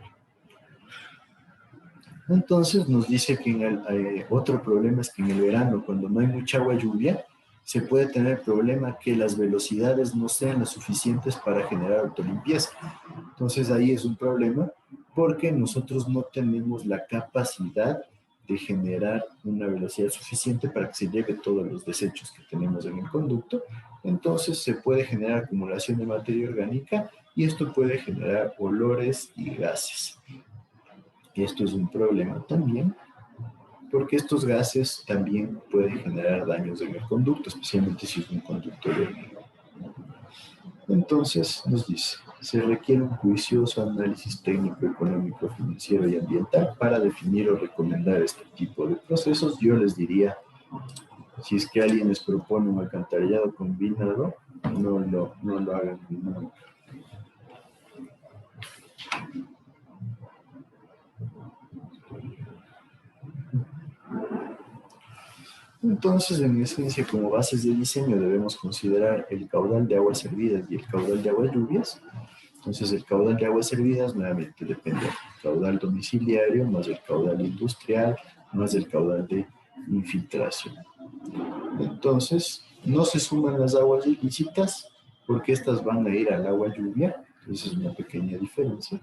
Entonces nos dice que otro problema es que en el verano, cuando no hay mucha agua lluvia, se puede tener el problema que las velocidades no sean las suficientes para generar autolimpieza. Entonces ahí es un problema porque nosotros no tenemos la capacidad de generar una velocidad suficiente para que se lleve todos los desechos que tenemos en el conducto. Entonces se puede generar acumulación de materia orgánica y esto puede generar olores y gases. Esto es un problema también porque estos gases también pueden generar daños en el conducto, especialmente si es un conducto de... Entonces nos dice, se requiere un juicioso análisis técnico, económico, financiero y ambiental para definir o recomendar este tipo de procesos. Yo les diría, si es que alguien les propone un alcantarillado combinado, no lo hagan nunca. Entonces, en esencia, como bases de diseño debemos considerar el caudal de aguas servidas y el caudal de aguas lluvias. Entonces, el caudal de aguas servidas nuevamente depende del caudal domiciliario, más el caudal industrial, más el caudal de infiltración. Entonces, no se suman las aguas ilícitas porque estas van a ir al agua lluvia. Entonces, es una pequeña diferencia.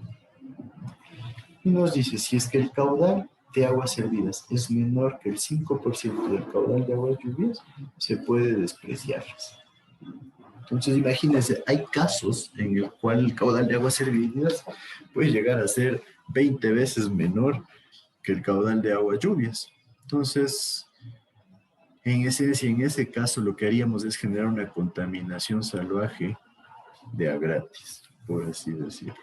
Y nos dice, si es que el caudal de aguas servidas es menor que el 5% del caudal de aguas lluvias, se puede despreciarlas. Entonces, imagínense, hay casos en el cual el caudal de aguas servidas puede llegar a ser 20 veces menor que el caudal de aguas lluvias. Entonces, en esencia, en ese caso, lo que haríamos es generar una contaminación salvaje de a gratis, por así decirlo.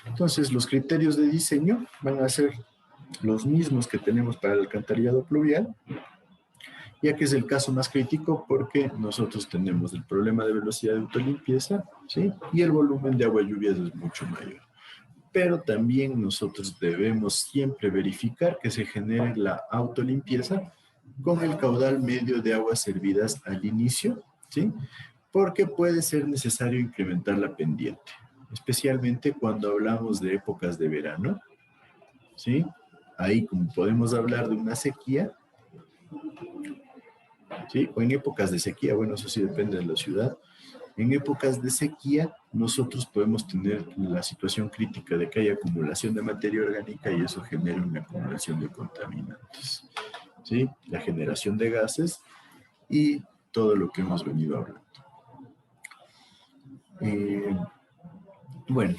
Entonces, los criterios de diseño van a ser los mismos que tenemos para el alcantarillado pluvial, ya que es el caso más crítico porque nosotros tenemos el problema de velocidad de autolimpieza, ¿sí? Y el volumen de agua lluvias es mucho mayor. Pero también nosotros debemos siempre verificar que se genere la autolimpieza con el caudal medio de aguas servidas al inicio, ¿sí? Porque puede ser necesario incrementar la pendiente, especialmente cuando hablamos de épocas de verano, ¿sí? Ahí como podemos hablar de una sequía, ¿sí? O en épocas de sequía, bueno, eso sí depende de la ciudad. En épocas de sequía, nosotros podemos tener la situación crítica de que hay acumulación de materia orgánica y eso genera una acumulación de contaminantes, ¿sí? La generación de gases y todo lo que hemos venido hablando. Bueno,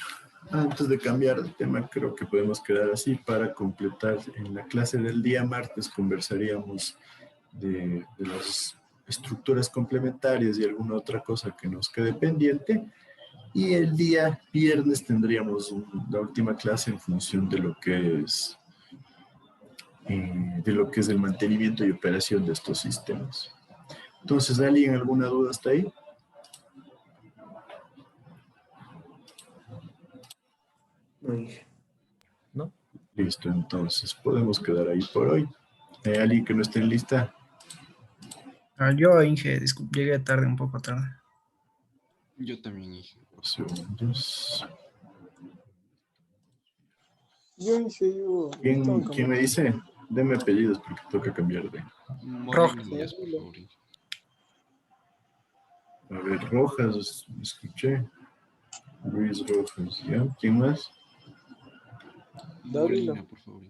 antes de cambiar de tema, creo que podemos quedar así para completar. En la clase del día martes conversaríamos de las estructuras complementarias y alguna otra cosa que nos quede pendiente. Y el día viernes tendríamos la última clase en función de lo que es el mantenimiento y operación de estos sistemas. Entonces, ¿alguien alguna duda hasta ahí? ¿No? Listo, entonces podemos quedar ahí por hoy. ¿Hay alguien que no esté en lista? Yo, Inge, llegué tarde, un poco tarde. Yo también, Inge. 2 segundos. Yo hice yo. ¿Quién me dice? Deme apellidos porque toca cambiar de... Rojas. Díaz, por favor, Inge. A ver, Rojas, escuché. Luis Rojas, ¿ya? ¿Quién más? Dávila. Molina, por favor.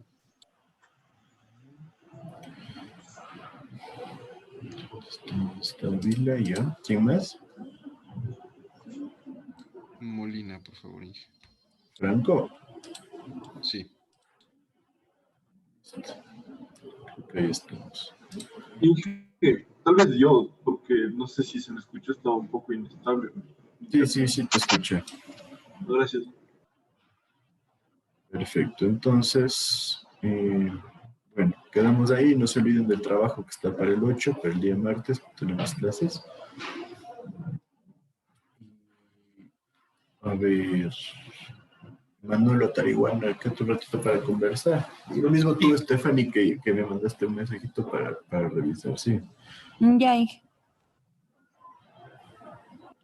Está Vila, ¿ya? ¿Quién más? Molina, por favor, Inge. Franco. Sí. Ok, ahí estamos. Inge, tal vez yo, porque no sé si se me escuchó, estaba un poco inestable. Sí, te escuché. Gracias. Perfecto, entonces, bueno, quedamos ahí. No se olviden del trabajo que está para el 8, para el día martes, tenemos clases. A ver, Manuel Tariguana, que tu ratito para conversar. Y lo mismo tú, Stephanie, que me mandaste un mensajito para revisar, sí. Ya, Inge.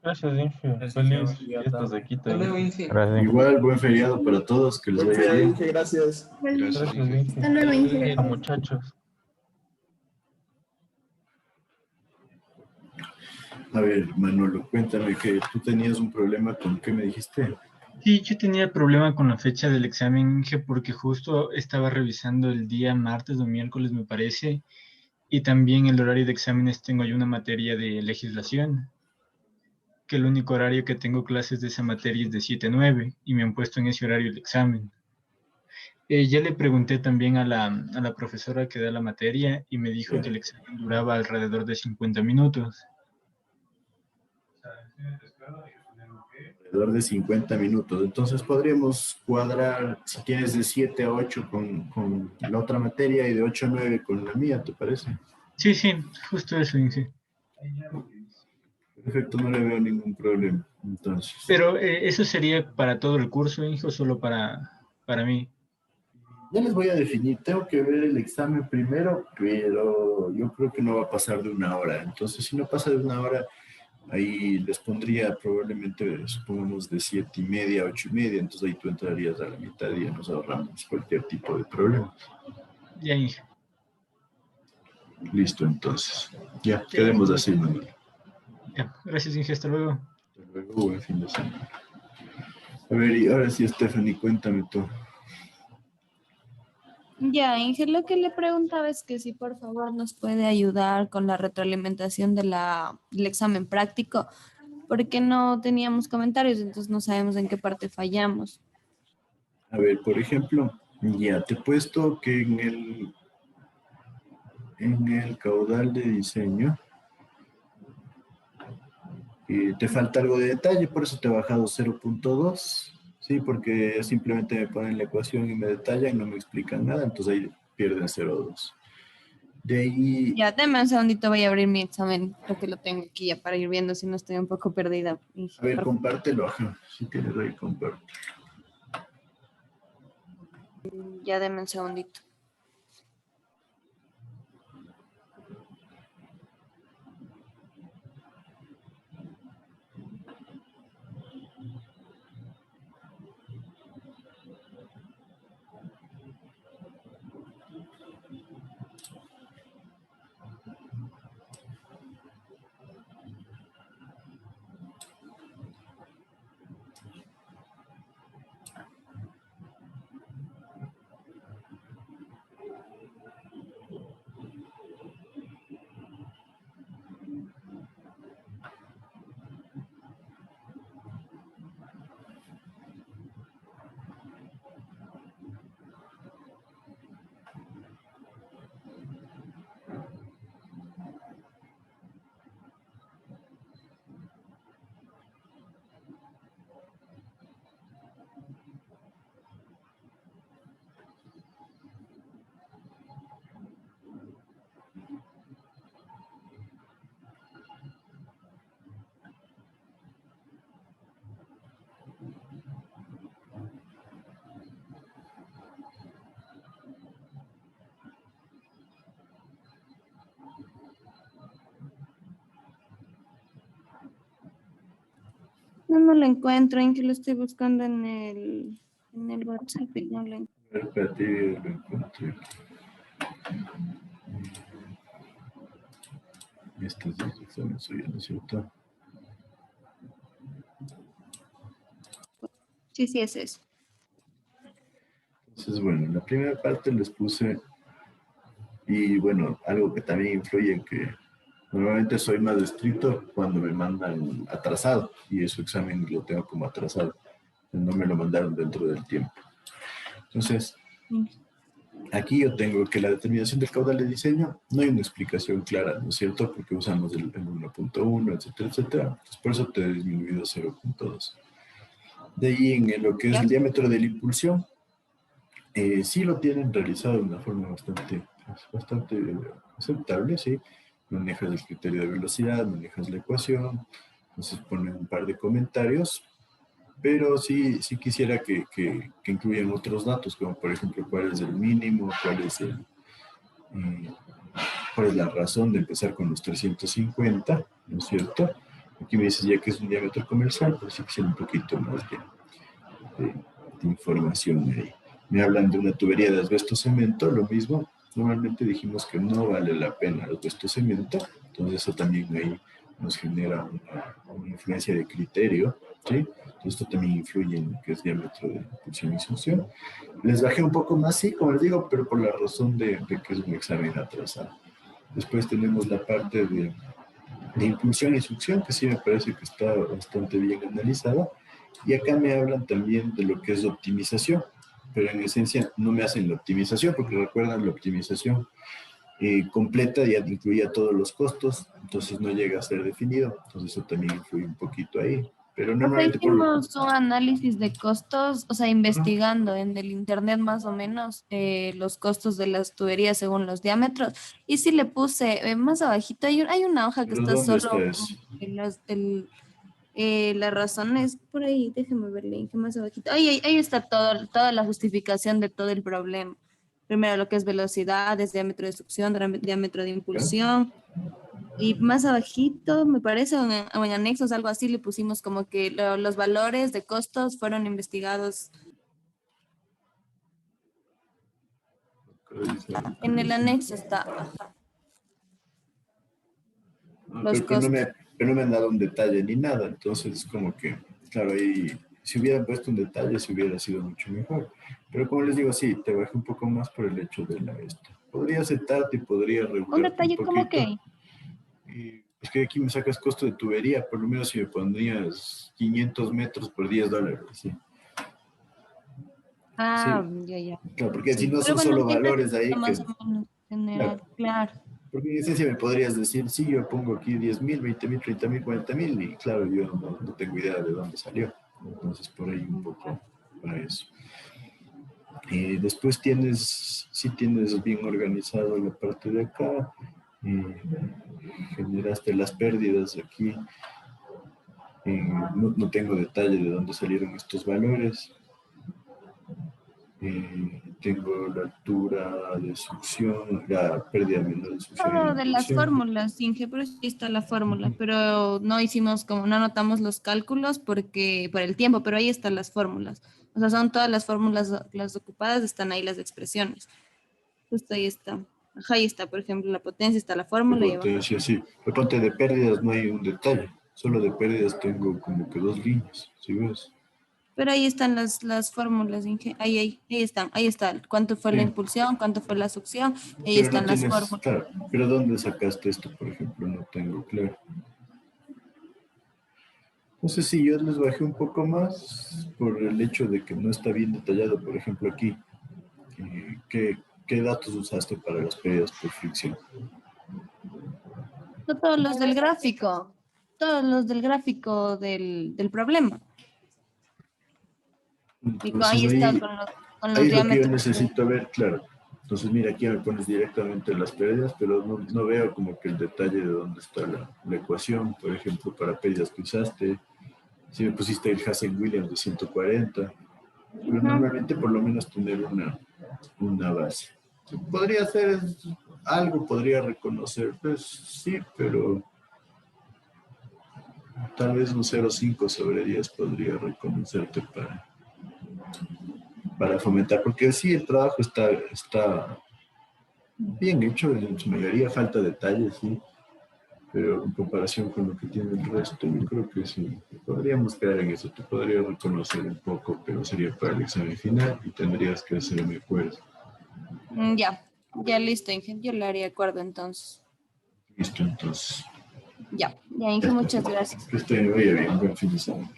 Gracias, Inge. Feliz fiestas de Quito. Hasta luego, Inge. Gracias. Igual, buen feriado para todos, que les Buen vaya día, bien. Inge, gracias. Gracias, Inge. Hasta luego, Inge. Bueno, muchachos. A ver, Manolo, cuéntame que tú tenías un problema con qué me dijiste. Sí, yo tenía problema con la fecha del examen, Inge, porque justo estaba revisando el día martes o miércoles, me parece, y también el horario de exámenes tengo ahí una materia de legislación, que el único horario que tengo clases de esa materia es de 7 a 9, y me han puesto en ese horario el examen. Ya le pregunté también a la profesora que da la materia, y me dijo que el examen duraba alrededor de 50 minutos. Alrededor de 50 minutos. Entonces podríamos cuadrar, si tienes de 7 a 8 con la otra materia y de 8 a 9 con la mía, ¿te parece? Sí, sí, justo eso, Inge. Perfecto, no le veo ningún problema. Entonces, Pero ¿eso sería para todo el curso, Inge, o solo para mí? ya les voy a definir. Tengo que ver el examen primero, pero yo creo que no va a pasar de 1 hora. Entonces, si no pasa de 1 hora, ahí les pondría probablemente, supongamos, de 7:30 a 8:30. Entonces ahí tú entrarías a la mitad y ya nos ahorramos cualquier tipo de problema. Ya, Inge. Listo, entonces. Ya, quedemos así, Manuel. Ya, gracias, Inge, hasta luego. Hasta luego, buen fin de semana. A ver, y ahora sí, Stephanie, cuéntame tú. Ya, Inge, lo que le preguntaba es que si por favor nos puede ayudar con la retroalimentación del examen práctico, porque no teníamos comentarios, entonces no sabemos en qué parte fallamos. A ver, por ejemplo, ya te he puesto que en el caudal de diseño te falta algo de detalle, por eso te he bajado 0.2, ¿sí? Porque simplemente me ponen la ecuación y me detallan, no me explican nada, entonces ahí pierden 0.2. De ahí... Ya, deme un segundito, voy a abrir mi examen, porque lo tengo aquí ya para ir viendo si no estoy un poco perdida. Inge, A ver, por favor. compártelo, ajá, si tienes ahí, comparte. Ya, deme un segundito. No lo encuentro, en que lo estoy buscando en el WhatsApp y no lo encuentro. A ver, espérate, lo encontré. Estas dos exámenes soy yo, ¿no es cierto? Sí, sí, es eso. Entonces, bueno, en la primera parte les puse, y bueno, algo que también influye en que normalmente soy más estricto cuando me mandan atrasado, y ese examen lo tengo como atrasado, no me lo mandaron dentro del tiempo. Entonces, aquí yo tengo que la determinación del caudal de diseño, no hay una explicación clara, ¿no es cierto? Porque usamos el 1.1, etcétera, etcétera. Entonces, por eso te he disminuido 0.2. De ahí en lo que es el diámetro de la impulsión, sí lo tienen realizado de una forma bastante aceptable, ¿sí? Manejas el criterio de velocidad, manejas la ecuación, entonces ponen un par de comentarios, pero sí quisiera que incluyan otros datos, como por ejemplo cuál es el mínimo, cuál es la razón de empezar con los 350, ¿no es cierto? Aquí me dices ya que es un diámetro comercial, pero sí quisiera un poquito más de información ahí. Me hablan de una tubería de asbesto cemento, lo mismo. Normalmente dijimos que no vale la pena el asbesto cemento, entonces eso también ahí nos genera una influencia de criterio, ¿sí? Entonces esto también influye en lo que es diámetro de impulsión y succión. Les bajé un poco más, sí, como les digo, pero por la razón de que es un examen atrasado. Después tenemos la parte de impulsión y succión, que sí me parece que está bastante bien analizada. Y acá me hablan también de lo que es optimización, pero en esencia no me hacen la optimización, porque recuerdan la optimización completa ya incluía todos los costos, entonces no llega a ser definido, entonces eso también influye un poquito ahí. Pero normalmente hicimos un análisis de costos, o sea, investigando en el internet más o menos los costos de las tuberías según los diámetros. Y sí le puse más abajito, hay una hoja que está ¿dónde solo está eso? la razón es por ahí, déjeme verle, que más abajito. Ahí está toda la justificación de todo el problema. Primero lo que es velocidades, diámetro de succión, diámetro de impulsión. Y más abajito, me parece, o en anexos, algo así, le pusimos como que los valores de costos fueron investigados. En el anexo está. Ajá. Los costos. Pero no me han dado un detalle ni nada, entonces como que, claro, ahí si hubieran puesto un detalle, si hubiera sido mucho mejor. Pero como les digo, sí, te bajé un poco más por el hecho de la esta. Podría aceptarte y podría regular un detalle como que. Es que aquí me sacas costo de tubería, por lo menos si me pondrías 500 metros por $10, ¿sí? Ah, sí. ya. Claro, porque sí. si no Pero son bueno, solo valores ahí que... Más o menos general, claro. Porque en esencia me podrías decir, sí, yo pongo aquí 10,000, 20,000, 30,000, 40,000 y claro, yo no tengo idea de dónde salió. Entonces por ahí un poco para eso. Después tienes bien organizado la parte de acá. Generaste las pérdidas aquí. No tengo detalle de dónde salieron estos valores. Tengo la altura de succión, la pérdida menor de succión. Todo de las fórmulas, Inge, pero sí está la fórmula, pero no anotamos los cálculos por el tiempo, pero ahí están las fórmulas. O sea, son todas las fórmulas, las ocupadas, están ahí las expresiones. Justo ahí está. Ajá, ahí está, por ejemplo, la potencia, está la fórmula. La potencia, sí. Por parte de pérdidas no hay un detalle. Solo de pérdidas tengo como que 2 líneas, ¿sí ves? Pero ahí están las fórmulas, Inge. Ahí están. Ahí está. ¿Cuánto fue la impulsión? ¿Cuánto fue la succión? Ahí pero están las fórmulas. Claro, pero ¿dónde sacaste esto, por ejemplo? No tengo claro. No sé si yo les bajé un poco más por el hecho de que no está bien detallado, por ejemplo, aquí. ¿Qué datos usaste para las pérdidas por fricción? No todos los del gráfico. Todos los del gráfico del problema. Entonces, ahí está con los ahí diámetros. Es lo que yo necesito ver, claro. Entonces, mira, aquí me pones directamente las pérdidas, pero no veo como que el detalle de dónde está la ecuación. Por ejemplo, para pérdidas que usaste, si me pusiste el Hazen-Williams de 140, pero normalmente por lo menos tener una base. Podría ser algo, podría reconocer, pues sí, pero tal vez un 0,5 sobre 10 podría reconocerte para fomentar, porque sí, el trabajo está bien hecho, en su mayoría falta detalles, sí, pero en comparación con lo que tiene el resto, yo creo que sí, podríamos caer en eso, te podría reconocer un poco, pero sería para el examen final y tendrías que hacerme acuerdo. Ya listo, Inge, yo le haría acuerdo entonces. Listo, entonces. Ya, Inge, muchas gracias. Que esté muy bien, buen fin de semana.